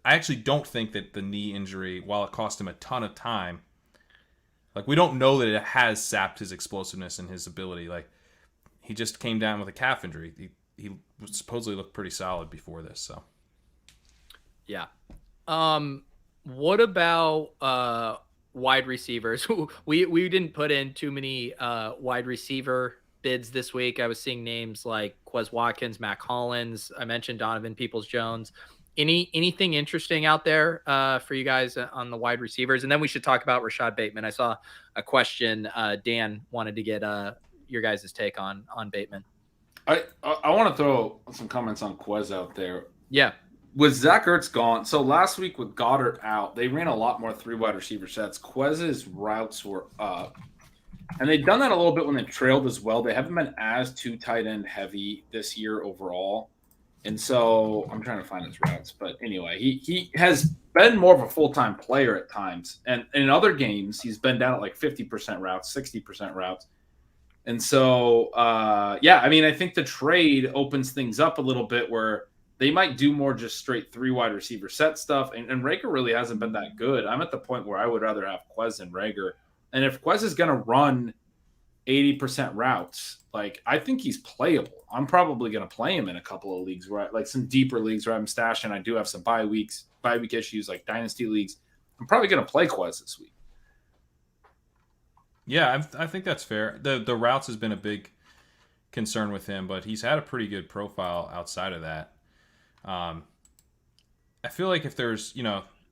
B: actually don't think that the knee injury, while it cost him a ton of time, like, we don't know that it has sapped his explosiveness and his ability. Like, he just came down with a calf injury. He supposedly looked pretty solid before this, so.
A: Yeah. What about wide receivers? We didn't put in too many wide receiver bids this week. I was seeing names like Quez Watkins, Matt Collins. I mentioned Donovan Peoples-Jones. Anything interesting out there for you guys on the wide receivers? And then we should talk about Rashad Bateman. I saw a question. Dan wanted to get your guys' take on Bateman.
C: I want to throw some comments on Quez out there.
A: Yeah.
C: With Zach Ertz gone, so last week with Goddard out, they ran a lot more 3 wide receiver sets. Quez's routes were up. And they've done that a little bit when they trailed as well. They haven't been as too tight end heavy this year overall. And so I'm trying to find his routes. But anyway, he has been more of a full-time player at times. And in other games, he's been down at like 50% routes, 60% routes. And so, I mean, I think the trade opens things up a little bit where they might do more just straight 3 wide receiver set stuff. And Rager really hasn't been that good. I'm at the point where I would rather have Quez than Rager. And if Quez is going to run 80% routes, like, I think he's playable. I'm probably going to play him in a couple of leagues, right? Like some deeper leagues where I'm stashing. I do have some bye week issues, like dynasty leagues. I'm probably going to play Quez this week.
B: Yeah, I think that's fair. The routes has been a big concern with him, but he's had a pretty good profile outside of that. I feel like if there's,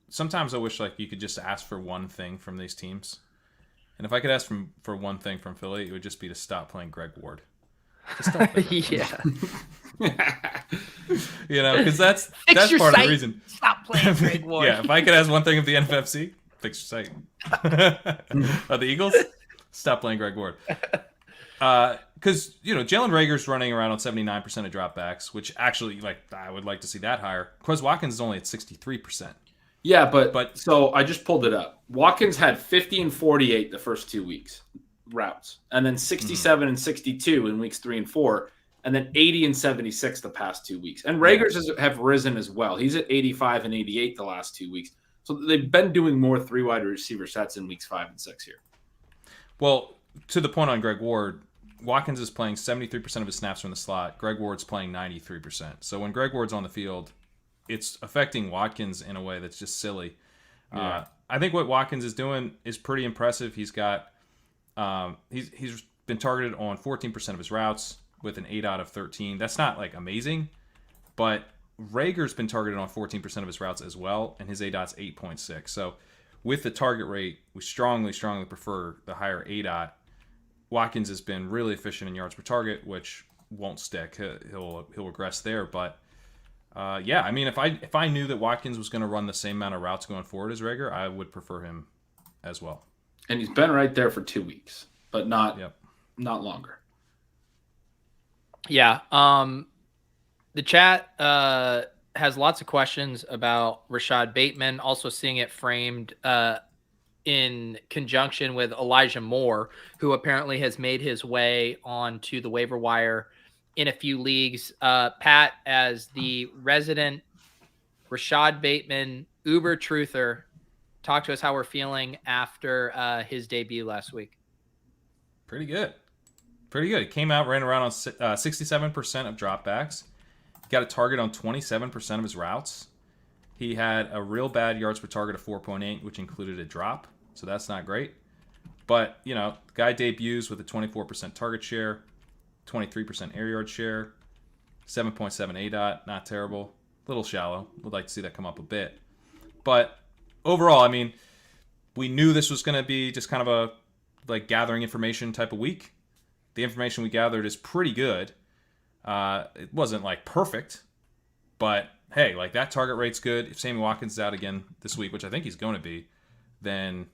B: sometimes I wish like you could just ask for one thing from these teams. And if I could ask for one thing from Philly, it would just be to stop playing Greg Ward. Just don't play Greg Ward. Because that's part of the reason.
A: Stop playing Greg Ward.
B: Yeah, if I could ask one thing of the NFFC, fix your site. Of the Eagles, stop playing Greg Ward. Because, Jalen Rager's running around on 79% of dropbacks, which actually, I would like to see that higher. Quez Watkins is only at 63%.
C: Yeah, but so I just pulled it up. Watkins had 50 and 48 the first 2 weeks routes, and then 67 and 62 in weeks 3 and 4, and then 80 and 76 the past 2 weeks. And Rager's have risen as well. He's at 85 and 88 the last 2 weeks. So they've been doing more 3 wide receiver sets in weeks 5 and 6 here.
B: Well, to the point on Greg Ward, Watkins is playing 73% of his snaps from the slot. Greg Ward's playing 93%. So when Greg Ward's on the field, it's affecting Watkins in a way that's just silly. Yeah. I think what Watkins is doing is pretty impressive. He's got he's been targeted on 14% of his routes with an 8 out of 13. That's not amazing, but Rager's been targeted on 14% of his routes as well, and his ADOT's 8.6. So with the target rate, we strongly prefer the higher ADOT. Watkins has been really efficient in yards per target, which won't stick. He'll regress there, but yeah, I mean, if I knew that Watkins was going to run the same amount of routes going forward as Rager, I would prefer him as well.
C: And he's been right there for 2 weeks, but not longer.
A: Yeah. The chat has lots of questions about Rashad Bateman, also seeing it framed in conjunction with Elijah Moore, who apparently has made his way onto the waiver wire in a few leagues. Pat, as the resident Rashad Bateman Uber truther, talk to us how we're feeling after his debut last week.
B: Pretty good. It came out, ran around on 67% of dropbacks. Got a target on 27% of his routes. He had a real bad yards per target of 4.8, which included a drop. So that's not great. But, you know, guy debuts with a 24% target share, 23% air yard share, 7.7 ADOT, not terrible. A little shallow. Would like to see that come up a bit. But overall, I mean, we knew this was going to be just kind of a like gathering information type of week. The information we gathered is pretty good. It wasn't like perfect, but hey, like that target rate's good. If Sammy Watkins is out again this week, which I think he's going to be, then,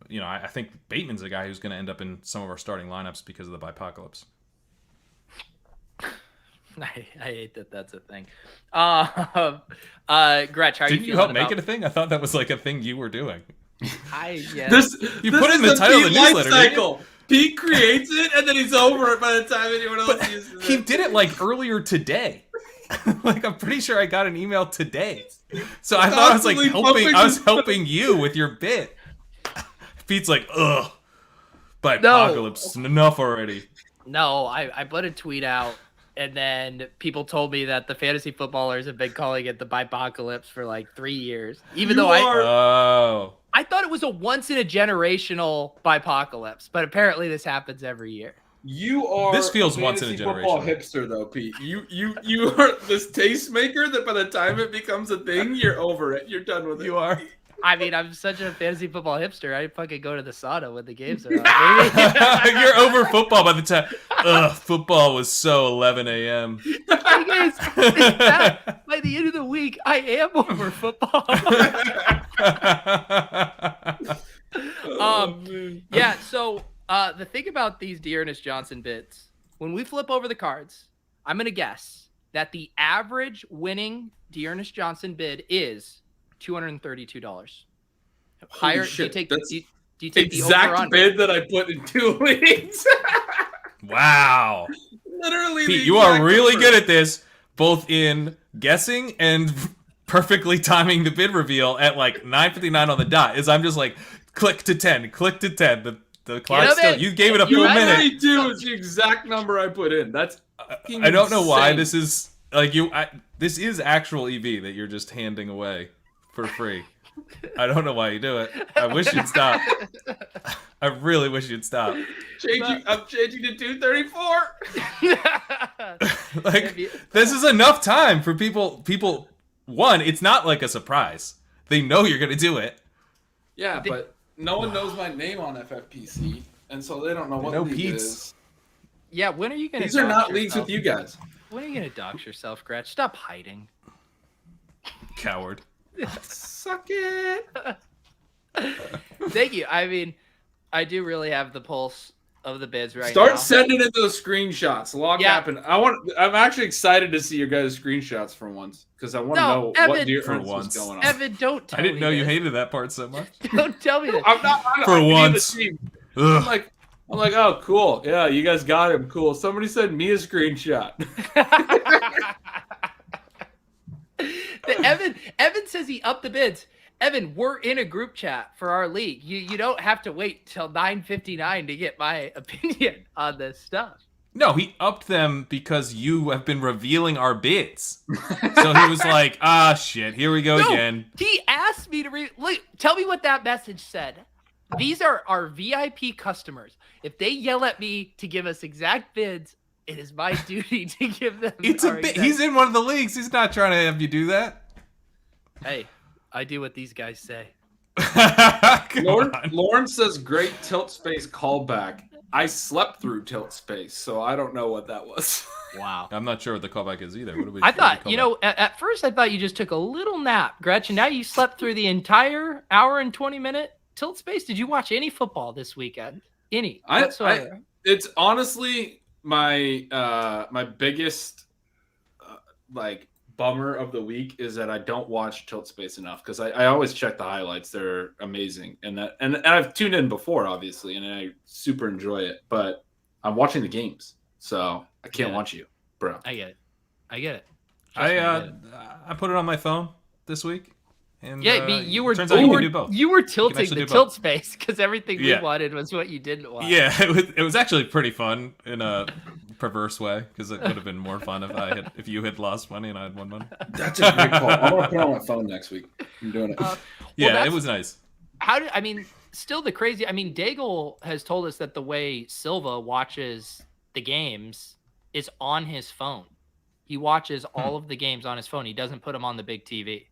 B: you know, I think Bateman's a guy who's going to end up in some of our starting lineups because of the bipocalypse.
A: I hate that that's a thing. Gretch, how are
B: Didn't
A: you
B: you help
A: feeling
B: make it a thing? I thought that was like a thing you were doing.
A: You
B: put it in the title of the newsletter, didn't you?
C: Pete creates it, and then he's over it by the time anyone else uses it.
B: He did it like earlier today. Like I'm pretty sure I got an email today. So I thought I was like helping you with your bit. Pete's like, ugh. Bipocalypse, enough already.
A: No, I put a tweet out, and then people told me that the fantasy footballers have been calling it the bipocalypse for like 3 years. Even though I thought it was a once in a generational bipocalypse, but apparently this happens every year.
C: You are
B: this feels once in a generation.
C: Football hipster though, Pete. You are this tastemaker that by the time it becomes a thing, you're over it. You're done with it.
B: You are.
A: I mean, I'm such a fantasy football hipster. I fucking go to the sauna when the games are on.
B: You're over football by the time. Football was so 11 a.m.
A: By the end of the week, I am over football. Yeah. So the thing about these Dearness Johnson bids, when we flip over the cards, I'm gonna guess that the average winning Dearness Johnson bid is $232. Higher?
C: Shit,
A: do you take
C: the exact bid that I put in 2 leagues?
B: Wow.
C: Literally,
B: Pete, you are really good at this, both in guessing and perfectly timing the bid reveal at like 9:59 on the dot. I'm just like, click to 10. The clock still. You gave it a full minute.
C: 32 is the exact number I put in. That's
B: I don't know why this is like you. This is actual EV that you're just handing away for free. I don't know why you do it. I wish you'd stop. I really wish you'd stop.
C: I'm changing to 234.
B: Like this is enough time for people. One, it's not like a surprise. They know you're gonna do it.
C: Yeah, but no one knows my name on FFPC, and so they don't know what league it is.
A: Yeah, when are you gonna?
C: These are not leagues with you guys.
A: When are you gonna dox yourself, Gretch? Stop hiding.
B: Coward.
C: Suck it.
A: Thank you. I mean, I do really have the pulse of the bids right now.
C: Start sending in those screenshots. I'm actually excited to see your guys' screenshots for once because I want to know what difference was going on.
A: Evan, don't tell me
B: I didn't know you hated that part so much.
A: Don't tell me that.
C: I'm not
B: for once.
C: I'm like, oh, cool. Yeah, you guys got him. Cool. Somebody send me a screenshot.
A: Evan says he upped the bids. Evan, we're in a group chat for our league. You don't have to wait till 9:59 to get my opinion on this stuff.
B: No, he upped them because you have been revealing our bids. So he was like, shit, here we go again.
A: He asked me to tell me what that message said. These are our VIP customers. If they yell at me to give us exact bids, It is my duty to give them.
B: He's in one of the leagues. He's not trying to have you do that.
A: Hey, I do what these guys say.
C: Lauren says great tilt space callback. I slept through tilt space, so I don't know what that was.
A: Wow.
B: I'm not sure what the callback is either. What do we?
A: I thought, at first I thought you just took a little nap, Gretchen. Now you slept through the entire hour and 20-minute tilt space. Did you watch any football this weekend? Any whatsoever?
C: It's honestly my my biggest bummer of the week is that I don't watch tilt space enough because I always check the highlights. They're amazing, and I've tuned in before, obviously, and I super enjoy it. But I'm watching the games, so I can't watch you, bro.
A: I get it.
B: I put it on my phone this week. And,
A: you were
B: turns out you can do both.
A: You were tilting the tilt space because everything we wanted was what you didn't want.
B: Yeah, it was actually pretty fun in a perverse way because it would have been more fun if you had lost money and I had won money.
C: That's a great call. I want to put it on my phone next week. I'm doing it.
B: It was nice.
A: Still the crazy. Daigle has told us that the way Silva watches the games is on his phone. He watches all of the games on his phone. He doesn't put them on the big TV.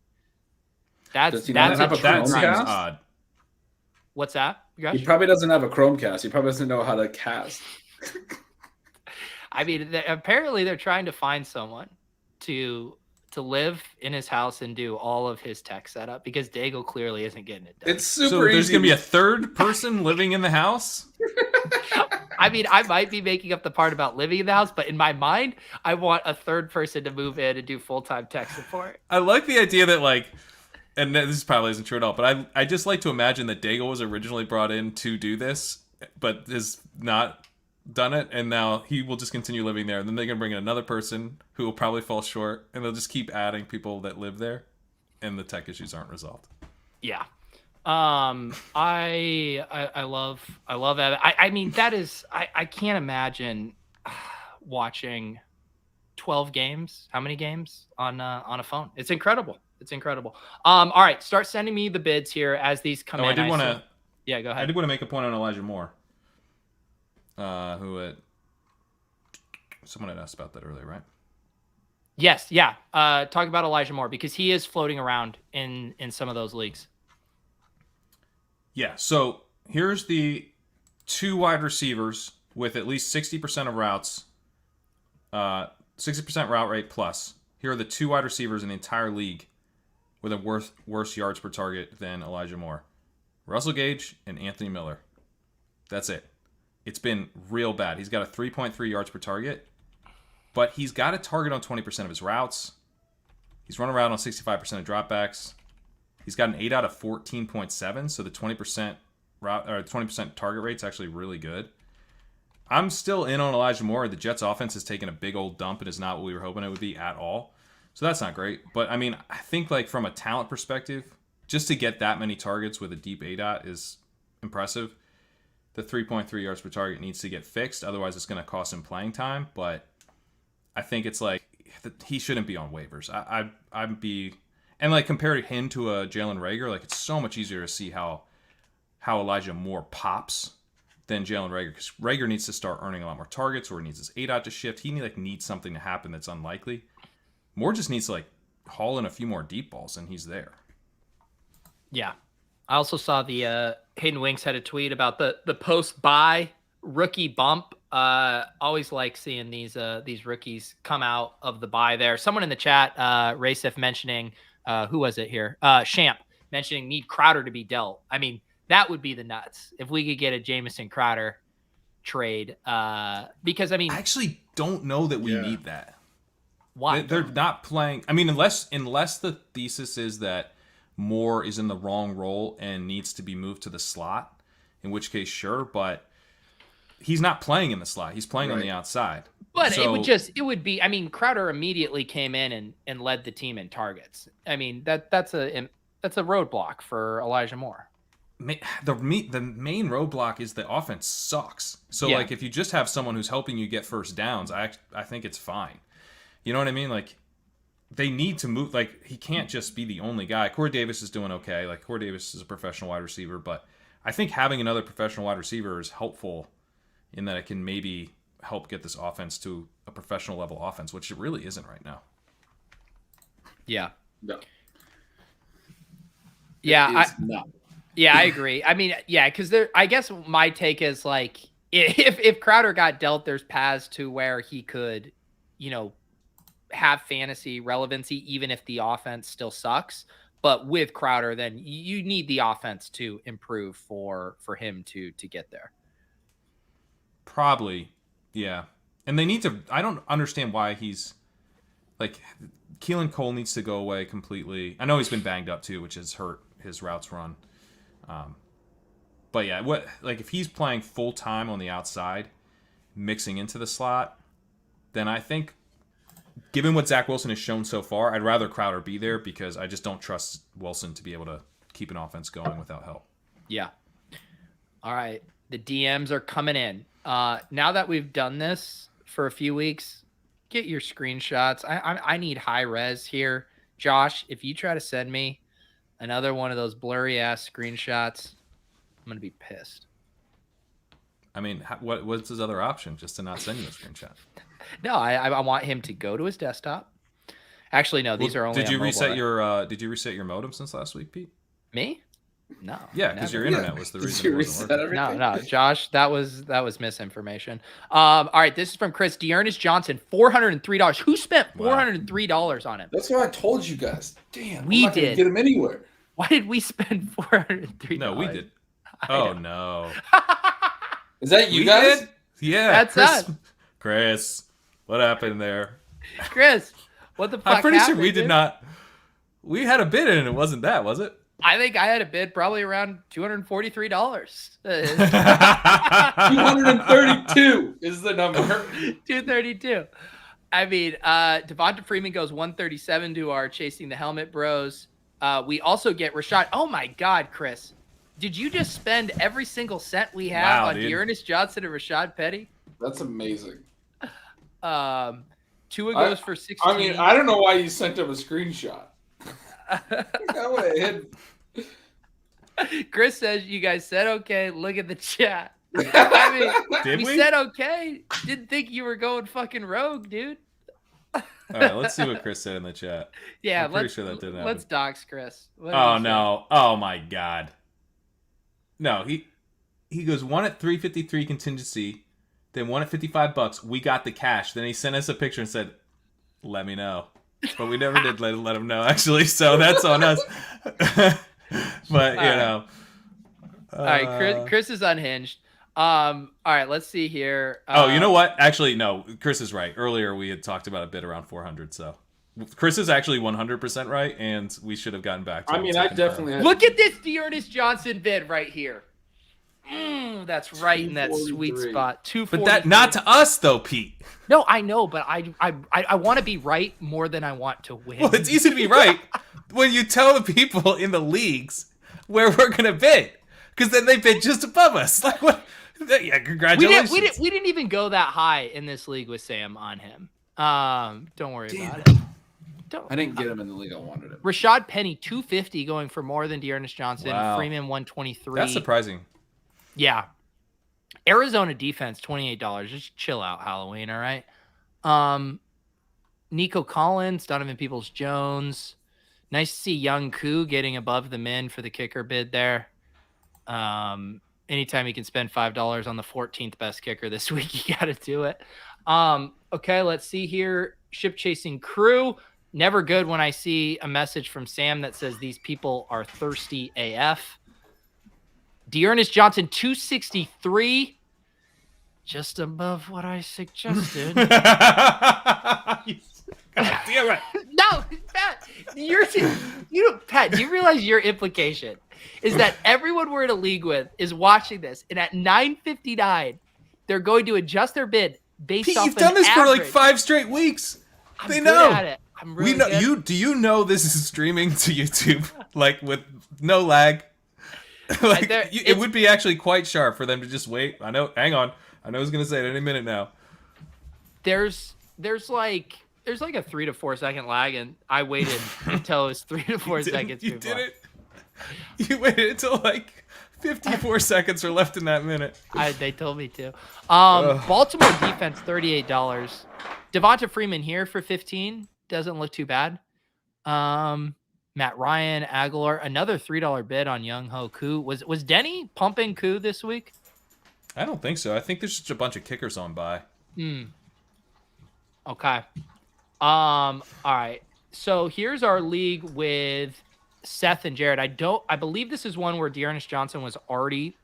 A: That's
B: that seems odd.
A: What's that?
C: He probably doesn't have a Chromecast. He probably doesn't know how to cast.
A: Apparently they're trying to find someone to live in his house and do all of his tech setup because Daigle clearly isn't getting it done.
C: It's super
B: so there's
C: easy.
B: Gonna be a third person living in the house.
A: I might be making up the part about living in the house, but in my mind, I want a third person to move in and do full-time tech support.
B: I like the idea that and this probably isn't true at all, but I just like to imagine that Daigle was originally brought in to do this, but has not done it, and now he will just continue living there. And then they're going to bring in another person who will probably fall short, and they'll just keep adding people that live there, and the tech issues aren't resolved.
A: Yeah. I love that. I can't imagine watching 12 games. How many games on a phone? It's incredible. All right, start sending me the bids here as these come in.
B: I did want to.
A: Yeah, go ahead.
B: I did want to make a point on Elijah Moore. Someone had asked about that earlier, right?
A: Yes, yeah. Talk about Elijah Moore because he is floating around in some of those leagues.
B: Yeah. So here's the 2 wide receivers with at least 60% of routes, 60% route rate plus. Here are the 2 wide receivers in the entire league with a worse yards per target than Elijah Moore. Russell Gage and Anthony Miller. That's it. It's been real bad. He's got a 3.3 yards per target, but he's got a target on 20% of his routes. He's run around on 65% of dropbacks. He's got an 8 out of 14.7, so the 20% route or 20% target rate's actually really good. I'm still in on Elijah Moore. The Jets' offense has taken a big old dump and is not what we were hoping it would be at all. So that's not great. But, I think, from a talent perspective, just to get that many targets with a deep ADOT is impressive. The 3.3 yards per target needs to get fixed. Otherwise, it's going to cost him playing time. But I think it's he shouldn't be on waivers. I'd be... And, compare him to a Jalen Reagor, it's so much easier to see how Elijah Moore pops than Jalen Reagor. Because Reagor needs to start earning a lot more targets or he needs his ADOT to shift. He needs something to happen that's unlikely. Moore just needs to haul in a few more deep balls and he's there.
A: Yeah. I also saw the Hayden Winks had a tweet about the post-bye rookie bump. Always like seeing these rookies come out of the bye there. Someone in the chat, Racef mentioning, who was it here? Champ mentioning need Crowder to be dealt. That would be the nuts if we could get a Jamison Crowder trade. Because I
B: actually don't know that we need that.
A: Why?
B: They're not playing. Unless the thesis is that Moore is in the wrong role and needs to be moved to the slot, in which case, sure, but he's not playing in the slot. He's playing on the outside.
A: But it would be, Crowder immediately came in and led the team in targets. That's a roadblock for Elijah Moore.
B: The main roadblock is the offense sucks. So if you just have someone who's helping you get first downs, I think it's fine. You know what I mean? They need to move. He can't just be the only guy. Corey Davis is doing okay. Corey Davis is a professional wide receiver, but I think having another professional wide receiver is helpful in that it can maybe help get this offense to a professional level offense, which it really isn't right now.
A: Yeah.
C: No.
A: Yeah.
C: Not.
A: Yeah, I agree. I mean, yeah, because I guess my take is like if Crowder got dealt, there's paths to where he could, have fantasy relevancy even if the offense still sucks. But with Crowder, then you need the offense to improve for him to get there.
B: Probably, yeah. And they need to. I don't understand why he's like Keelan Cole needs to go away completely. I know he's been banged up too, which has hurt his routes run. But yeah, if he's playing full time on the outside, mixing into the slot, then I think, given what Zach Wilson has shown so far, I'd rather Crowder be there because I just don't trust Wilson to be able to keep an offense going without help.
A: Yeah. All right. The DMs are coming in. Now that we've done this for a few weeks, get your screenshots. I need high res here. Josh, if you try to send me another one of those blurry ass screenshots, I'm going to be pissed.
B: I mean, what's his other option? Just to not send you a screenshot?
A: No, I want him to go to his desktop. Actually, no, these are only.
B: Did you reset your modem since last week, Pete?
A: Me? No.
B: Yeah, because your internet was the reason it wasn't working.
A: No, Josh, that was misinformation. All right, this is from Chris. Dearness Johnson, $403. Who spent $403 on him?
C: That's what I told you guys. Damn,
A: we
C: I'm not gonna
A: did.
C: Get him anywhere.
A: Why did we spend $403?
B: No, we did. Oh no.
C: Is that you guys?
B: Did? Yeah,
A: that's us.
B: Chris, what happened there?
A: Chris, what the fuck?
B: I'm pretty
A: happened,
B: sure we did
A: dude?
B: not. We had a bid in, and it wasn't that, was it?
A: I think I had a bid probably around $243.
C: 232 is the number.
A: 232. I mean, Devonta Freeman goes 137 to our Chasing the Helmet bros. We also get Rashad. Oh my God, Chris. Did you just spend every single cent we have on Dearness Johnson and Rashad Petty?
C: That's amazing.
A: Tua goes for 16.
C: I mean, I don't know why you sent him a screenshot. I would have hit.
A: Chris says you guys said okay. Look at the chat. I mean, we said okay. Didn't think you were going fucking rogue, dude.
B: All right, let's see what Chris said in the chat.
A: Yeah,
B: I'm pretty sure that didn't happen.
A: Let's dox Chris.
B: Oh no! Oh my God! No, he goes one at 353 contingency, then one at $55. We got the cash. Then he sent us a picture and said, "Let me know," but we never did let him know actually. So that's on us. But you know.
A: All right, Chris is unhinged. All right, let's see here.
B: Oh, you know what? Actually, no. Chris is right. Earlier, we had talked about a bid around 400. So, Chris is actually 100% right, and we should have gotten back to.
C: I mean, I definitely
A: look at this Dearness Johnson bid right here. That's right in that sweet spot. 243.
B: But that not to us though, Pete.
A: No, I know, but I want to be right more than I want to win.
B: Well, it's easy to be right when you tell the people in the leagues where we're gonna bid, because then they bid just above us. Like what? Yeah, congratulations.
A: We didn't even go that high in this league with Sam on him. Don't worry about it.
C: I didn't get him in the league I wanted him.
A: Rashad Penny, 250 going for more than Dearness Johnson.
B: Wow.
A: Freeman, 123.
B: That's surprising.
A: Yeah. Arizona defense, $28. Just chill out, Halloween, all right? Nico Collins, Donovan Peoples-Jones. Nice to see Young Koo getting above the min for the kicker bid there. Anytime you can spend $5 on the 14th best kicker this week, you got to do it. Okay, let's see here. Ship Chasing Crew. Never good when I see a message from Sam that says these people are thirsty AF. Dearness Johnson, 263. Just above what I suggested.
B: God damn it.
A: No, Pat, Pat, do you realize your implication is that everyone we're in a league with is watching this, and at 9:59, they're going to adjust their bid based
B: Pete,
A: off
B: you've done this
A: average.
B: for like 5 straight weeks. They
A: good
B: know.
A: at it. I'm really
B: we know
A: good.
B: Do you know this is streaming to YouTube like with no lag? Like it would be actually quite sharp for them to just wait. I know. Hang on. I know he's gonna say it any minute now.
A: There's like a 3 to 4 second lag, and I waited until it was 3 to 4 seconds.
B: You did it. You waited until like 54 seconds are left in that minute.
A: They told me to. Baltimore defense, $38. Devonta Freeman here for 15. Doesn't look too bad. Matt Ryan, Aguilar, another $3 bid on Young Ho Koo. Was Denny pumping Koo this week?
B: I don't think so. I think there's just a bunch of kickers on by.
A: Okay. All right. So here's our league with Seth and Jared. I believe this is one where Dearness Johnson was already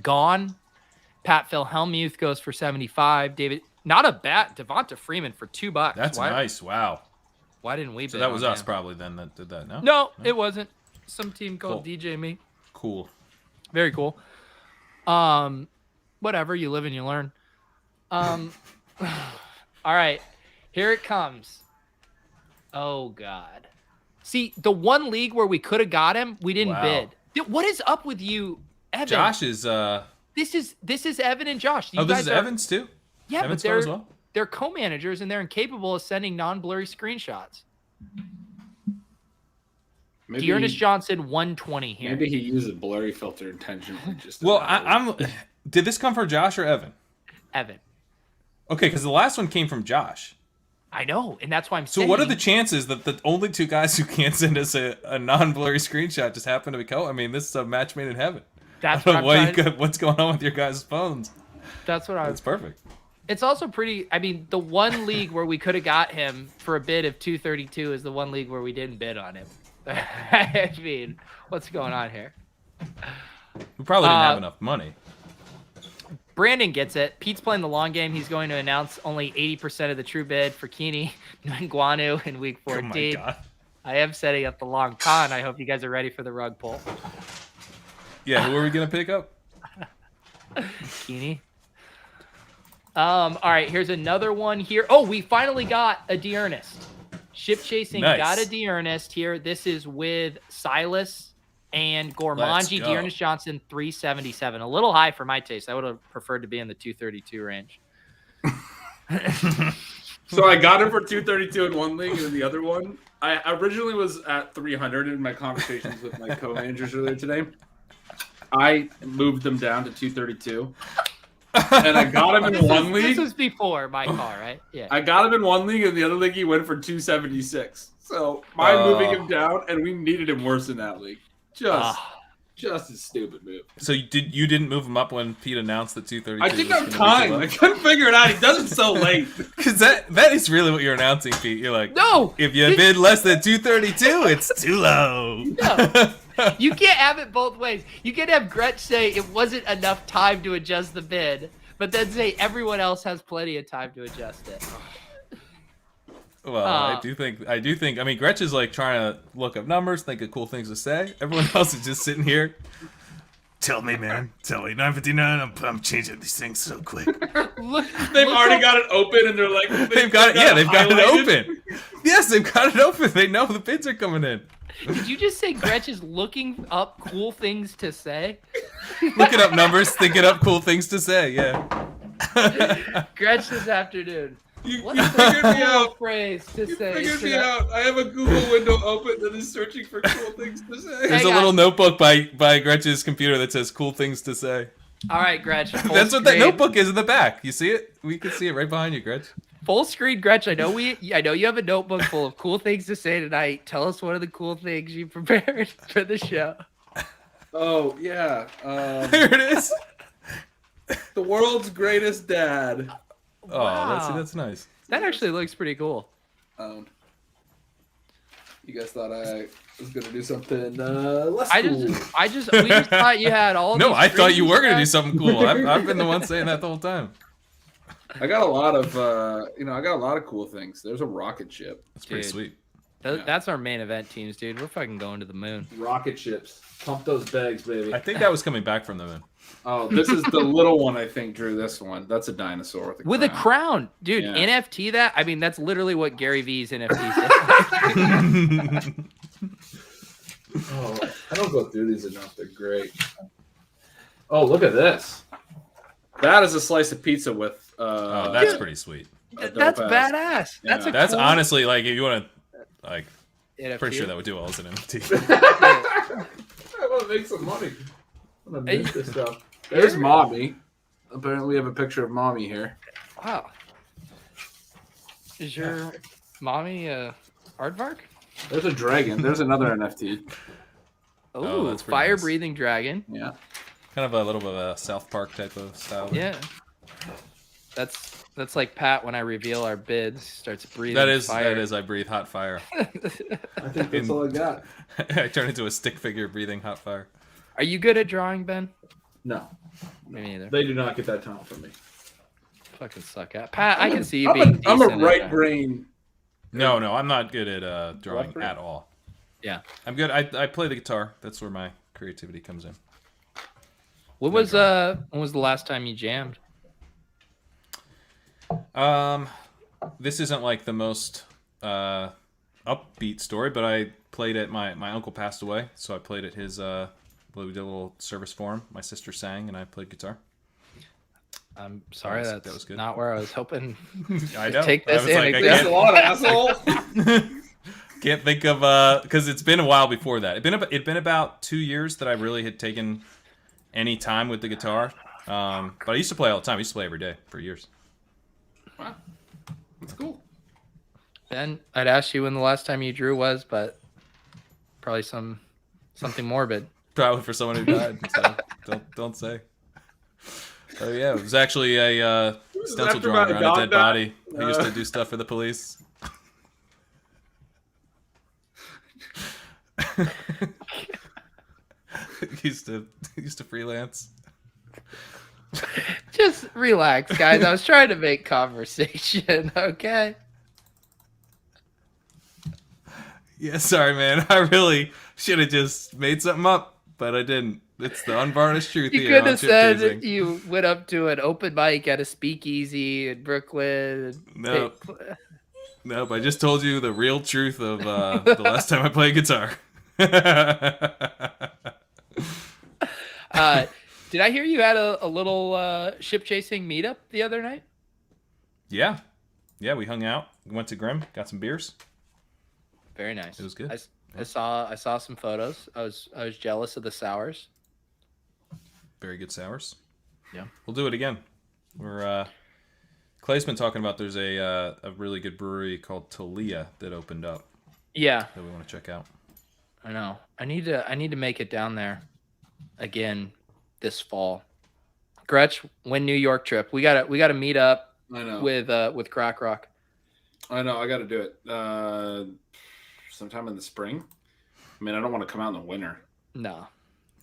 A: gone. Pat Phil Hellmuth goes for 75. David, not a bad Devonta Freeman for $2.
B: That's nice. Wow.
A: Why didn't we?
B: So that was us probably then that did that. No.
A: No, it wasn't. Some team called DJ Me.
B: Cool.
A: Very cool. Whatever, you live and you learn. All right, here it comes. Oh God. See, the one league where we could have got him, we didn't bid. What is up with you, Evan?
B: Josh is
A: This is Evan and Josh.
B: this is Evans too?
A: Yeah,
B: Evans
A: but they're co-managers and they're incapable of sending non-blurry screenshots. Dearness Johnson 120 here.
C: Maybe he used a blurry filter intentionally.
B: I'm. Did this come from Josh or Evan?
A: Evan.
B: Okay, because the last one came from Josh.
A: I know, and that's why I'm saying.
B: So what are the chances that the only two guys who can't send us a non-blurry screenshot just happen to be I mean, this is a match made in heaven.
A: That's what
B: what's going on with your guys' phones?
A: That's what
B: That's perfect.
A: It's also pretty. I mean, the one league where we could have got him for a bid of 232 is the one league where we didn't bid on him. I mean, what's going on here?
B: We probably didn't have enough money.
A: Brandon gets it. Pete's playing the long game. He's going to announce only 80% of the true bid for Keeney Nguanu in week 14.
B: Oh my God.
A: I am setting up the long con. I hope you guys are ready for the rug pull.
B: Yeah, who are we going to pick up?
A: Keeney. All right, here's another one here. Oh, we finally got a Dearnest. Ship Chasing got a Dearnest here. This is with Silas and Gormanji. Dearness Johnson, 377. A little high for my taste. I would have preferred to be in the 232 range.
C: So I got him for 232 in one league, and in the other one, I originally was at 300 in my conversations with my co-managers earlier today. I moved them down to 232. And I got him in one league.
A: This was before my call, right? Yeah.
C: I got him in one league, and the other league he went for 276. So my moving him down, and we needed him worse in that league. Just a stupid move.
B: So you didn't move him up when Pete announced the 232?
C: I think I'm time. I couldn't figure it out. He does it so late.
B: Because that is really what you're announcing, Pete. You're like,
A: no.
B: If you bid less than 232, it's too low.
A: No. You can't have it both ways. You can have Gretsch say it wasn't enough time to adjust the bid, but then say everyone else has plenty of time to adjust it.
B: Well, I do think. I mean, Gretsch is like trying to look up numbers, think of cool things to say. Everyone else is just sitting here. Tell me, man. Tell me, 9:59. I'm changing these things so quick.
C: They've already got it open, and they're like,
B: they've got it. Yeah, they've got it open. Yes, they've got it open. They know the bids are coming in.
A: Did you just say Gretsch is looking up cool things to say?
B: Looking up numbers, thinking up cool things to say. Yeah.
A: Gretsch this afternoon.
C: You figured me out.
A: Phrase to say.
C: You figured me out. I have a Google window open that is searching for cool things to say.
B: There's a little notebook by Gretsch's computer that says "cool things to say."
A: All right, Gretsch.
B: That's what that notebook is in the back. You see it? We can see it right behind you, Gretsch.
A: Full screen, Gretsch. I know you have a notebook full of cool things to say tonight. Tell us one of the cool things you prepared for the show.
C: Oh yeah.
B: There it is.
C: The world's greatest dad.
A: Wow.
B: Oh, that's nice.
A: That actually looks pretty cool.
C: You guys thought I was gonna do something less cool?
A: We just thought you had all.
B: No, I thought you were gonna do something cool. I've been the one saying that the whole time.
C: I got a lot of, I got a lot of cool things. There's a rocket ship.
B: That's pretty sweet.
A: That's our main event teams, dude. We're fucking going to the moon.
C: Rocket ships. Pump those bags, baby.
B: I think that was coming back from the moon.
C: Oh, this is the little one, I think, Drew. This one. That's a dinosaur
A: with a crown. Dude, yeah. NFT that? I mean, that's literally what Gary V's NFT said.
C: Oh, I don't go through these enough. They're great. Oh, look at this. That is a slice of pizza with...
B: that's pretty sweet.
A: That's badass.
C: Yeah.
B: That's cool... honestly, like, if you want to, like,
A: NFT?
B: pretty sure that would do well as an NFT.
C: I want to make some money. I'm gonna miss this stuff. There's mommy. Apparently, we have a picture of mommy here.
A: Wow. Is your mommy a aardvark?
C: There's a dragon. There's another NFT.
A: Oh,
B: that's pretty
A: fire
B: nice.
A: breathing dragon.
C: Yeah.
B: Kind of a little bit of a South Park type of style.
A: Yeah. That's like Pat when I reveal our bids, starts breathing fire.
B: That is I breathe hot fire.
C: I think that's all I got.
B: I turn into a stick figure breathing hot fire.
A: Are you good at drawing, Ben?
C: No.
A: Me neither.
C: They do not get that talent from me.
A: Fucking suck at Pat. I can see you being decent.
C: I'm a right brain.
B: No, I'm not good at drawing at all.
A: Yeah.
B: I'm good. I play the guitar. That's where my creativity comes in.
A: When was the last time you jammed?
B: This isn't like the most upbeat story, but I played at my uncle passed away, so I played at his we did a little service for him. My sister sang and I played guitar.
A: I'm sorry, that was
B: good.
A: Not where I was hoping
B: I
A: to
B: know.
A: take this in.
C: That's a lot, asshole.
B: Can't think of because it's been a while before that. It'd been about 2 years that I really had taken any time with the guitar. But I used to play all the time. I used to play every day for years.
C: Wow, that's cool.
A: Ben, I'd asked you when the last time you drew was, but probably something morbid.
B: Probably for someone who died. So don't say. Oh yeah, it was actually a stencil drawing around a dead body. I used to do stuff for the police. used to freelance.
A: Just relax, guys. I was trying to make conversation, okay?
B: Yeah, sorry, man. I really should have just made something up, but I didn't. It's the unvarnished truth.
A: You could have said you went up to an open mic at a speakeasy in Brooklyn.
B: Nope. I just told you the real truth of the last time I played guitar.
A: Did I hear you had a little ship chasing meetup the other night?
B: Yeah, we hung out. We went to Grimm, got some beers.
A: Very nice.
B: It was good.
A: I saw some photos. I was jealous of the sours.
B: Very good sours.
A: Yeah,
B: we'll do it again. We're Clay's been talking about there's a really good brewery called Talia that opened up.
A: Yeah,
B: that we want to check out.
A: I know. I need to make it down there again this fall. Gretch, when New York trip, we gotta meet up.
C: I know.
A: With Crack Rock.
C: I know. I got to do it sometime in the spring. I mean, I don't want to come out in the winter.
A: No,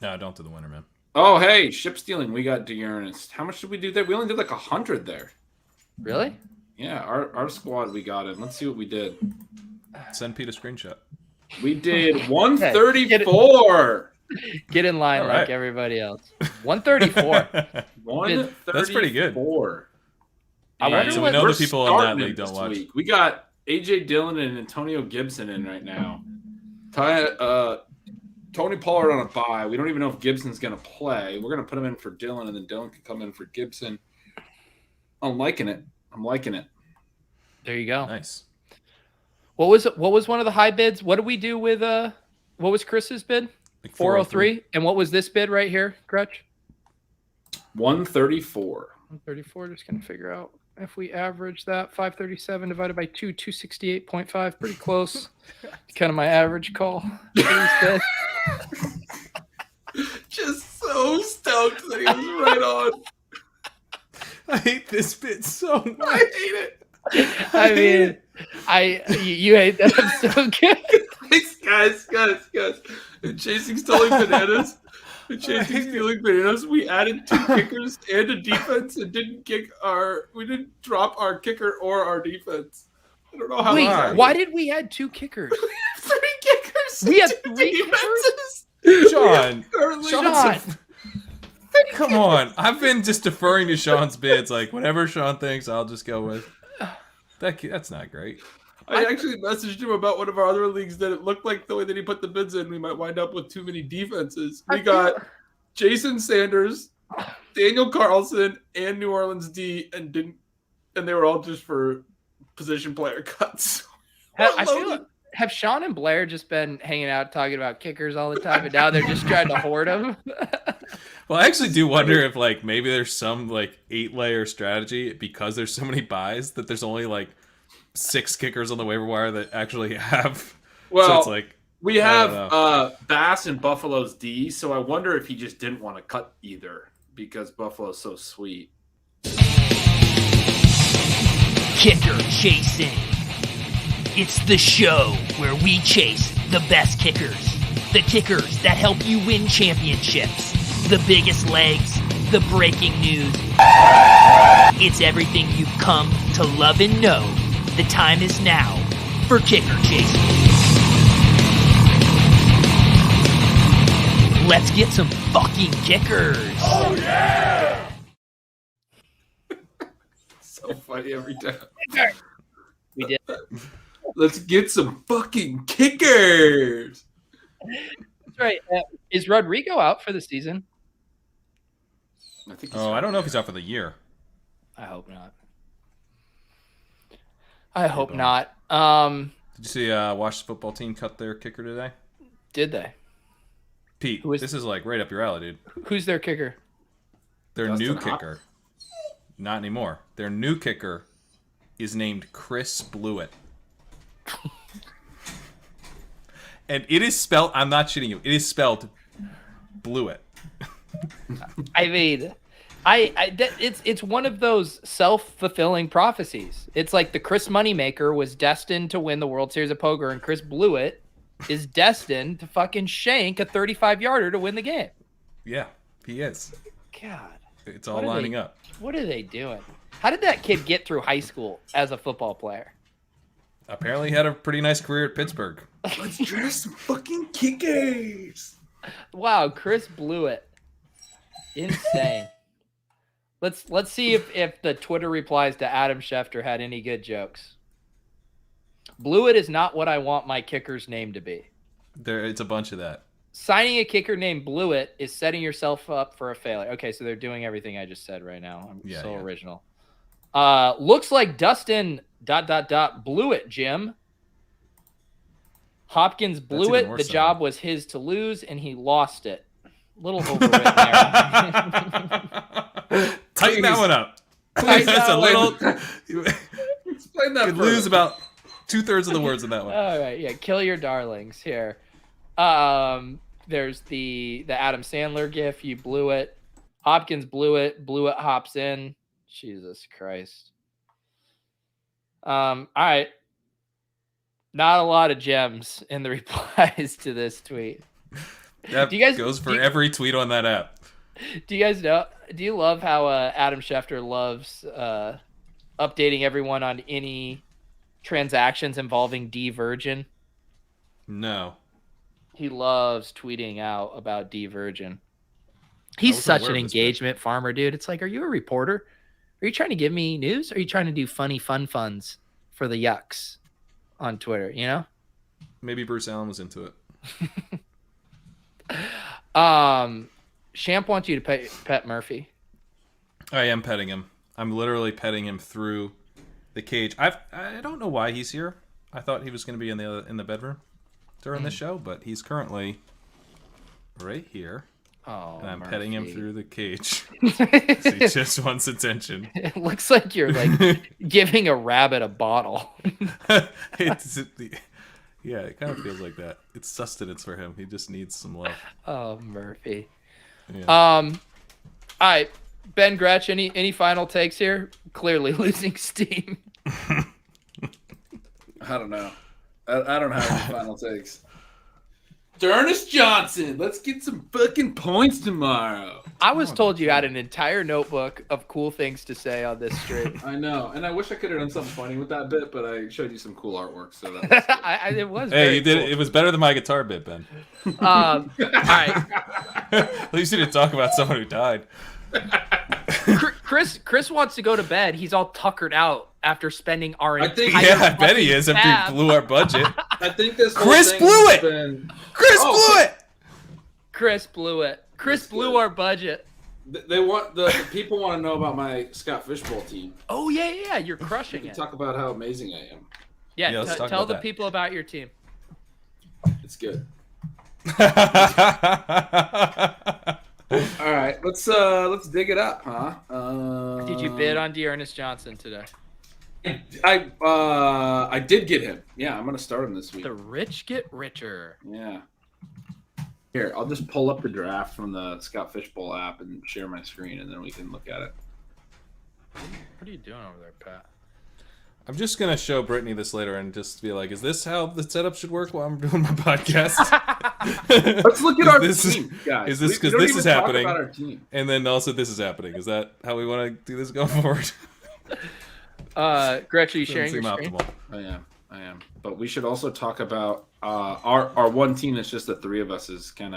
B: don't do the winter, man.
C: Oh, hey, ship stealing. We got Dearness. How much did we do there? We only did like 100 there.
A: Really?
C: Yeah, our squad we got in. Let's see what we did.
B: Send Pete a screenshot.
C: We did 134.
A: Get in line
B: right.
A: like everybody else. 134.
C: 134.
B: That's pretty good.
A: I wonder
B: so
A: what
B: we know the people in that league don't watch.
C: We got AJ Dillon and Antonio Gibson in right now. Tony Pollard on a bye. We don't even know if Gibson's going to play. We're going to put him in for Dillon, and then Dillon can come in for Gibson. I'm liking it.
A: There you go.
B: Nice.
A: What was one of the high bids? What did we do with what was Chris's bid?
B: Like
A: 403. And what was this bid right here, Gretch?
C: 134.
A: 134. Just gonna figure out if we average that 537 divided by 268.5. Pretty close. Kind of my average call.
C: Just so stoked that he was right on.
B: I hate this bit so much.
C: I hate it.
A: I mean, you hate that. I'm so good.
C: Thanks, guys. Chasing stealing bananas. Stealing bananas. We added 2 kickers and a defense, and we didn't drop our kicker or our defense. I don't know how.
A: Wait, why did we add 2 kickers?
C: 3 kickers.
A: We have 3 defenses.
B: Sean.
A: Sean.
B: Come on. I've been just deferring to Sean's bids. Like, whatever Sean thinks, I'll just go with. That's not great.
C: I actually messaged him about one of our other leagues that it looked like the way that he put the bids in, we might wind up with too many defenses. We got Jason Sanders, Daniel Carlson, and New Orleans D, and they were all just for position player cuts.
A: I Have Sean and Blair just been hanging out talking about kickers all the time, and now they're just trying to hoard them?
B: Well, I actually do wonder if like maybe there's some like 8-layer strategy because there's so many buys that there's only like 6 kickers on the waiver wire that actually have.
C: Well,
B: so it's like
C: we have Bass and Buffalo's D, so I wonder if he just didn't want to cut either because Buffalo's so sweet.
D: Kicker Chasing. It's the show where we chase the best kickers. The kickers that help you win championships. The biggest legs. The breaking news. It's everything you've come to love and know. The time is now for Kicker Chasing. Let's get some fucking kickers.
C: Oh, yeah! So funny every time.
A: We did.
C: Let's get some fucking kickers.
A: That's right. Is Rodrigo out for the season?
C: I think.
B: I don't know if he's out for the year.
A: I hope not. I hope not.
B: Did you see Washington football team cut their kicker today?
A: Did they?
B: Pete, this is like right up your alley, dude.
A: Who's their kicker?
B: Their
C: Dustin
B: new
C: Hop-
B: kicker. Not anymore. Their new kicker is named Chris Blewett. And it is spelled, I'm not shitting you, it is spelled Blewett.
A: I mean, it's one of those self-fulfilling prophecies. It's like the Chris Moneymaker was destined to win the World Series of Poker, and Chris Blewett is destined to fucking shank a 35-yarder to win the game.
B: Yeah, he is.
A: God.
B: It's all lining up.
A: What are they doing? How did that kid get through high school as a football player?
B: Apparently he had a pretty nice career at Pittsburgh.
C: Let's dress some fucking kickers.
A: Wow, Chris Blewett. Insane. Let's see if the Twitter replies to Adam Schefter had any good jokes. Blewett is not what I want my kicker's name to be.
B: It's a bunch of that.
A: Signing a kicker named Blewett is setting yourself up for a failure. Okay, so they're doing everything I just said right now. I'm so original. Looks like Dustin ... Blewett, Jim. Hopkins blew it. The job was his to lose, and he lost it. Little overwritten there.
B: Tighten that one up. That's a little.
C: Explain that.
B: You could lose about 2/3 of the words in that one.
A: All right, yeah. Kill your darlings here. There's the Adam Sandler gif. You blew it. Hopkins blew it. Blewett hops in. Jesus Christ. All right. Not a lot of gems in the replies to this tweet.
B: That goes for every tweet on that app.
A: Do you guys know? Do you love how Adam Schefter loves updating everyone on any transactions involving D Virgin?
B: No.
A: He loves tweeting out about D Virgin. He's such an engagement farmer, dude. It's like, are you a reporter? Are you trying to give me news? Or are you trying to do funny funds for the yucks on Twitter, you know?
B: Maybe Bruce Allen was into it.
A: Champ wants you to pet Murphy.
B: I am petting him. I'm literally petting him through the cage. I don't know why he's here. I thought he was going to be in the bedroom during the show, but he's currently right here.
A: Oh,
B: and I'm
A: Murphy.
B: petting him through the cage. He just wants attention.
A: It looks like you're like giving a rabbit a bottle.
B: Yeah, it kind of feels like that. It's sustenance for him. He just needs some love.
A: Oh, Murphy.
B: Yeah.
A: All right, Ben Gretsch, any final takes here? Clearly losing steam.
C: I don't know. I don't have any final takes. Ernest Johnson, let's get some fucking points tomorrow.
A: I was told you had an entire notebook of cool things to say on this stream.
C: I know, and I wish I could have done something funny with that bit, but I showed you some cool artwork, so that was good.
A: It was.
B: Hey, you did
A: cool.
B: it. It was better than my guitar bit, Ben.
A: All right.
B: At least you didn't talk about someone who died.
A: Chris wants to go to bed. He's all tuckered out after spending our entire
B: I bet he is after he blew our budget.
C: I think this whole
B: Chris
C: thing
B: blew
C: has
B: it!
C: been-
B: Chris
C: Oh,
B: blew it!
A: Chris blew it. Chris blew our budget.
C: They want the people want to know about my Scott Fishbowl team.
A: Oh yeah, you're
C: We
A: crushing
C: can
A: it.
C: talk about how amazing I am.
A: Yeah,
B: Yeah, let's talk
A: tell
B: about
A: the
B: that.
A: people about your team.
C: It's good. All right, let's dig it up, huh?
A: Did you bid on Dearness Johnson today?
C: I did get him. Yeah, I'm gonna start him this week.
A: The rich get richer.
C: Yeah. Here, I'll just pull up the draft from the Scott Fishbowl app and share my screen, and then we can look at it.
A: What are you doing over there, Pat?
B: I'm just gonna show Brittany this later and just be like, "Is this how the setup should work while I'm doing my podcast?"
C: Let's look at our team, guys.
B: Is this because this is happening? And then also this is happening. Is that how we want to do this going forward?
A: Gretch, are you sharing your screen?
C: Optimal. I am. But we should also talk about our one team that's just the three of us is kind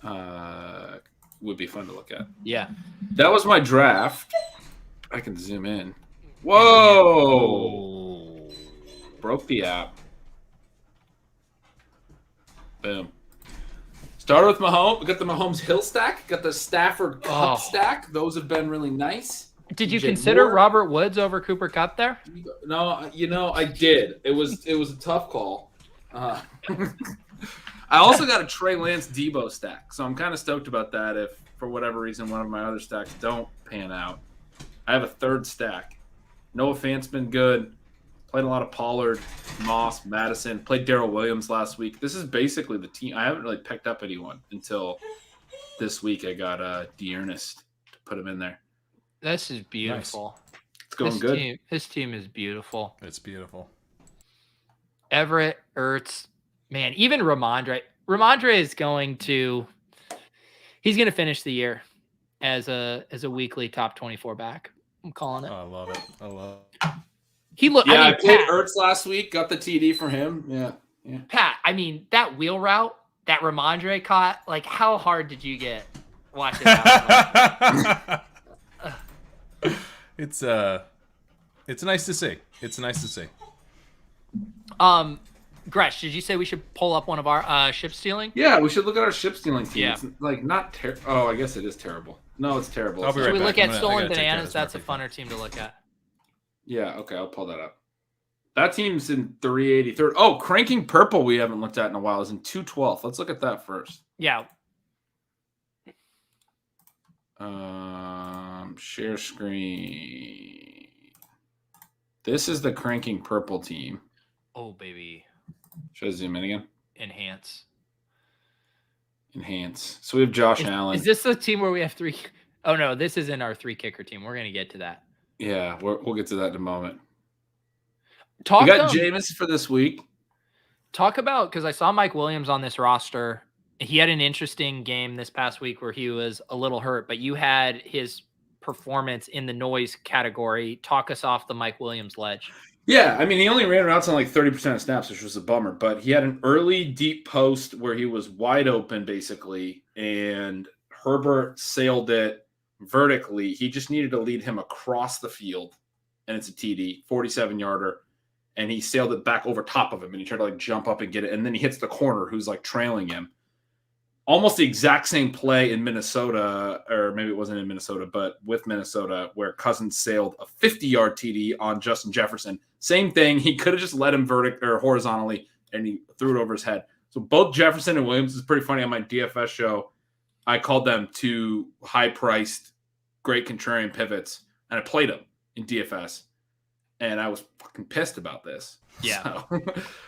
C: of would be fun to look at.
A: Yeah.
C: That was my draft. I can zoom in. Whoa!
A: Oh.
C: Broke the app. Boom. Started with Mahomes. We got the Mahomes Hill stack. Got the Stafford Cup stack. Those have been really nice.
A: Did you consider Robert Woods over Cooper Kupp there?
C: No, I did. It was a tough call. I also got a Trey Lance Debo stack, so I'm kind of stoked about that. If for whatever reason one of my other stacks don't pan out, I have a third stack. Noah Fant's been good. Played a lot of Pollard, Moss, Madison. Played Darrell Williams last week. This is basically the team. I haven't really picked up anyone until this week. I got Dearness to put him in there.
A: This is beautiful.
C: Nice. It's going good.
A: This team is beautiful.
B: It's beautiful.
A: Everett, Ertz, man, even Ramondre. Ramondre is going to finish the year as a weekly top 24 back. I'm calling it.
B: Oh, I love it. I love it.
C: I played Ertz last week. Got the TD for him. Yeah.
A: Pat, I mean, that wheel route that Ramondre caught, like, how hard did you get watching that?
B: It's nice to see. It's nice to see.
A: Gresh, did you say we should pull up one of our ship stealing?
C: Yeah, we should look at our ship stealing team.
A: Yeah.
C: It's like not terrible. Oh, I guess it is terrible. No, it's terrible.
B: I'll be
A: Should
B: right
A: we
B: back.
A: look at stolen bananas? That's a
B: everything.
A: funner team to look at.
C: Yeah, okay, I'll pull that up. That team's in 383rd. Oh, Cranking Purple we haven't looked at in a while is in 212th. Let's look at that first.
A: Yeah.
C: Share screen. This is the Cranking Purple team.
A: Oh, baby.
C: Should I zoom in again?
A: Enhance.
C: So we have Josh Allen.
A: Is this the team where we have three? Oh, no, this isn't our three kicker team. We're going to get to that.
C: Yeah, we'll get to that in a moment. We
A: Talk
C: got Jameis for this week.
A: Talk about, because I saw Mike Williams on this roster. He had an interesting game this past week where he was a little hurt, but you had his performance in the noise category. Talk us off the Mike Williams ledge.
C: Yeah, I mean, he only ran routes on like 30% of snaps, which was a bummer, but he had an early deep post where he was wide open, basically, and Herbert sailed it vertically. He just needed to lead him across the field, and it's a TD, 47-yarder, and he sailed it back over top of him, and he tried to like jump up and get it, and then he hits the corner who's like trailing him. Almost the exact same play in Minnesota, or maybe it wasn't in Minnesota, but with Minnesota, where Cousins sailed a 50-yard TD on Justin Jefferson. Same thing. He could have just led him horizontally, and he threw it over his head. So both Jefferson and Williams is pretty funny. On my DFS show, I called them two high-priced, great contrarian pivots, and I played them in DFS, and I was fucking pissed about this.
A: Yeah.
C: So.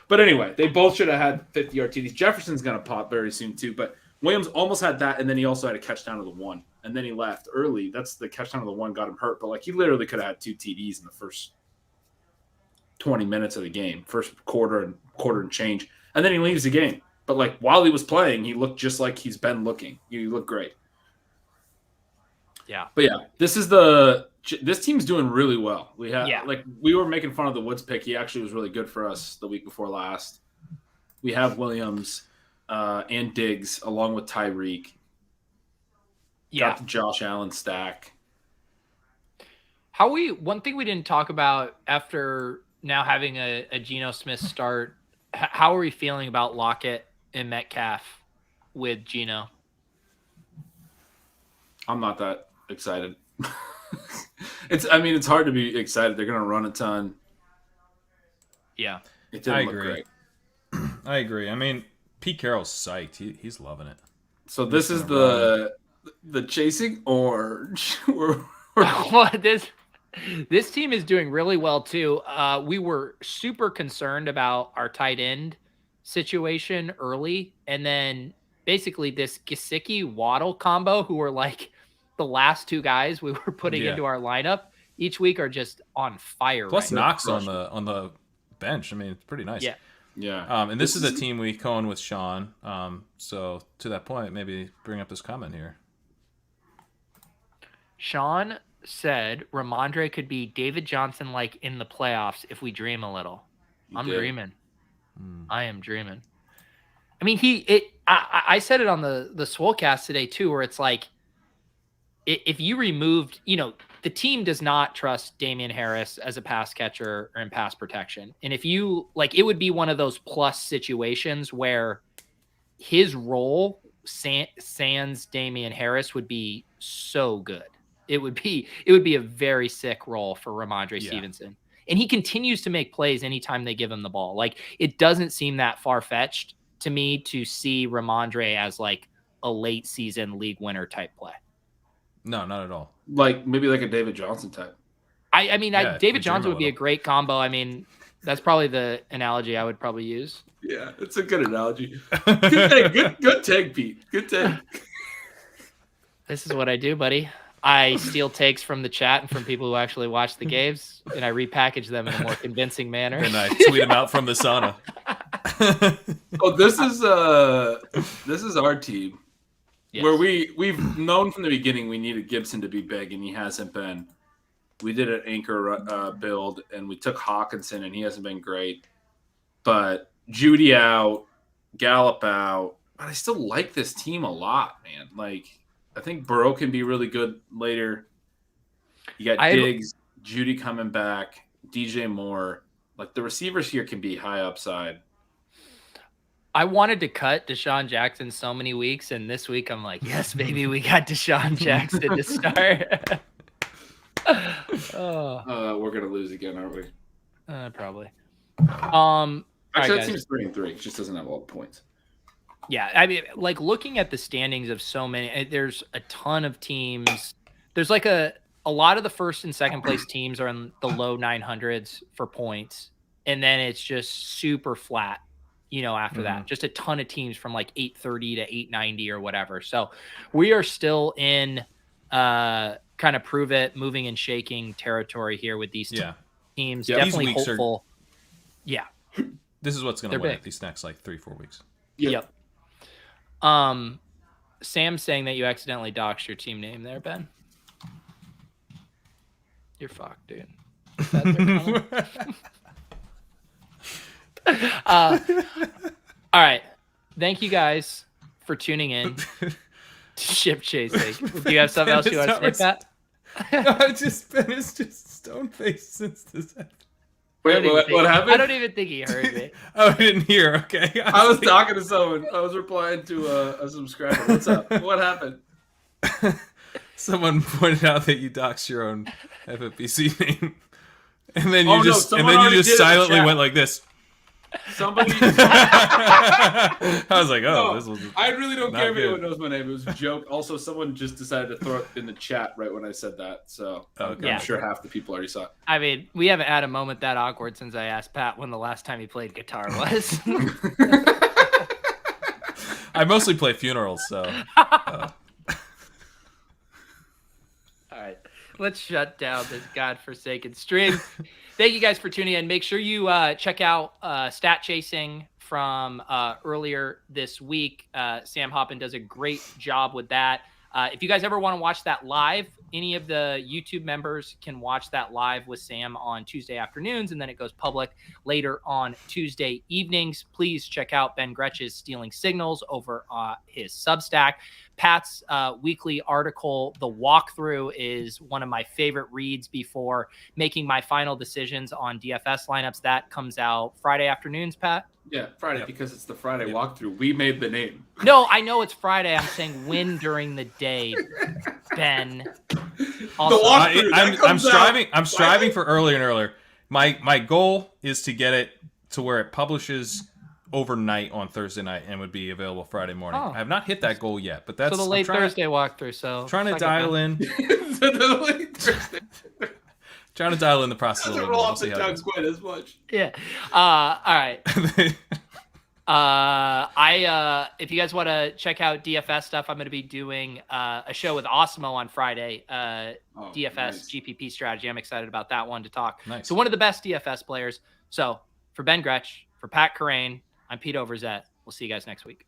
C: But anyway, they both should have had 50-yard TDs. Jefferson's going to pop very soon, too, but Williams almost had that, and then he also had a catch down to the one, and then he left early. That's the catch down to the one got him hurt, but like he literally could have had two TDs in the first 20 minutes of the game, first quarter and change, and then he leaves the game. But like while he was playing, he looked just like he's been looking. He looked great.
A: Yeah.
C: But yeah, this team's doing really well. We were making fun of the Woods pick. He actually was really good for us the week before last. We have Williams. And Diggs along with Tyreek.
A: Yeah.
C: Got the Josh Allen stack.
A: One thing we didn't talk about after now having a Geno Smith start, how are we feeling about Lockett and Metcalf with Geno?
C: I'm not that excited. It's hard to be excited. They're going to run a ton.
A: Yeah.
C: It didn't look great.
B: I agree. I mean, Pete Carroll's psyched. He's loving it.
C: So this is the chasing orange.
A: Well, this team is doing really well too. We were super concerned about our tight end situation early, and then basically this Gesicki Waddle combo, who were like the last two guys we were putting into our lineup each week, are just on fire.
B: Plus
A: right
B: Knox on the bench. I mean, it's pretty nice.
C: Yeah.
B: And this is a team we co-own with Sean. So to that point, maybe bring up this comment here.
A: Sean said Ramondre could be David Johnson like in the playoffs if we dream a little. I'm dreaming. I am dreaming. I mean, I said it on the Swolecast today too, where it's like, if you removed, the team does not trust Damian Harris as a pass catcher or in pass protection. And if you it would be one of those plus situations where his role sans Damian Harris would be so good. It would be a very sick role for Ramondre Stevenson. And he continues to make plays anytime they give him the ball. Like, it doesn't seem that far-fetched to me to see Ramondre as like a late season league winner type play.
B: No, not at all.
C: Maybe like a David Johnson type.
A: I mean, David Johnson would be a great combo. I mean, that's probably the analogy I would probably use.
C: Yeah, it's a good analogy. Good take, Pete. Good take.
A: This is what I do, buddy. I steal takes from the chat and from people who actually watch the games, and I repackage them in a more convincing manner.
B: And I tweet them out from the sauna.
C: Oh, this is our team. Yes. Where we've known from the beginning we needed Gibson to be big, and he hasn't been. We did an anchor build, and we took Hawkinson, and he hasn't been great. But Judy out, Gallup out. But I still like this team a lot, man. I think Burrow can be really good later. You got Diggs, Judy coming back, DJ Moore. The receivers here can be high upside.
A: I wanted to cut Deshaun Jackson so many weeks, and this week I'm like, yes, baby, we got Deshaun Jackson to start.
C: We're gonna lose again, aren't we?
A: Probably.
C: Actually, that seems 3-3. It just doesn't have all the points.
A: Yeah, I mean, looking at the standings of so many, there's a ton of teams. There's a lot of the first and second place teams are in the low 900s for points, and then it's just super flat. After that, just a ton of teams from 830 to 890 or whatever. So we are still in kind of prove it, moving and shaking territory here with these teams.
B: Yeah.
A: Definitely hopeful.
B: This is what's going to win it these next 3-4 weeks.
A: Yep. Sam's saying that you accidentally doxed your team name there, Ben. You're fucked, dude. All right. Thank you guys for tuning in to Ship Chasing. Do you have something else you want to say, Pat?
B: No, Ben is just stone-faced since this happened.
C: Wait, what happened?
A: I don't even think he heard me.
B: I didn't hear. Okay.
C: I was talking to someone. I was replying to a subscriber. What's up? What happened?
B: Someone pointed out that you doxed your own FFPC name, and then you just silently went like this.
C: Somebody.
B: I was like,
C: no,
B: this was.
C: I really don't care if anyone knows my name. It was a joke. Also, someone just decided to throw it in the chat right when I said that. So I'm sure half the people already saw it.
A: I mean, we haven't had a moment that awkward since I asked Pat when the last time he played guitar was.
B: I mostly play funerals, so.
A: All right. Let's shut down this godforsaken stream. Thank you guys for tuning in. Make sure you check out Stat Chasing from earlier this week. Sam Hoppin does a great job with that. If you guys ever want to watch that live, any of the YouTube members can watch that live with Sam on Tuesday afternoons, and then it goes public later on Tuesday evenings. Please check out Ben Gretsch's Stealing Signals over his Substack. Pat's weekly article, The Walkthrough, is one of my favorite reads before making my final decisions on DFS lineups. That comes out Friday afternoons, Pat?
C: Yeah, Friday, because it's the Friday walkthrough. We made the name.
A: No, I know it's Friday. I'm saying when during the day, Ben. Also,
C: the walkthrough,
B: I'm striving for earlier and earlier. My goal is to get it to where it publishes overnight on Thursday night and would be available Friday morning.
A: Oh.
B: I have not hit that goal yet, but that's
A: So the late Thursday walkthrough. So
B: trying to dial in. Trying to dial in the process a little
C: roll
B: more.
C: off the tongue quite as much.
A: Yeah. All right. If you guys want to check out DFS stuff, I'm going to be doing a show with Osmo on Friday. DFS
C: nice.
A: GPP strategy. I'm excited about that one to talk.
B: Nice.
A: So one of the best DFS players. So for Ben Gretsch, for Pat Carrain, I'm Pete Overzet. We'll see you guys next week.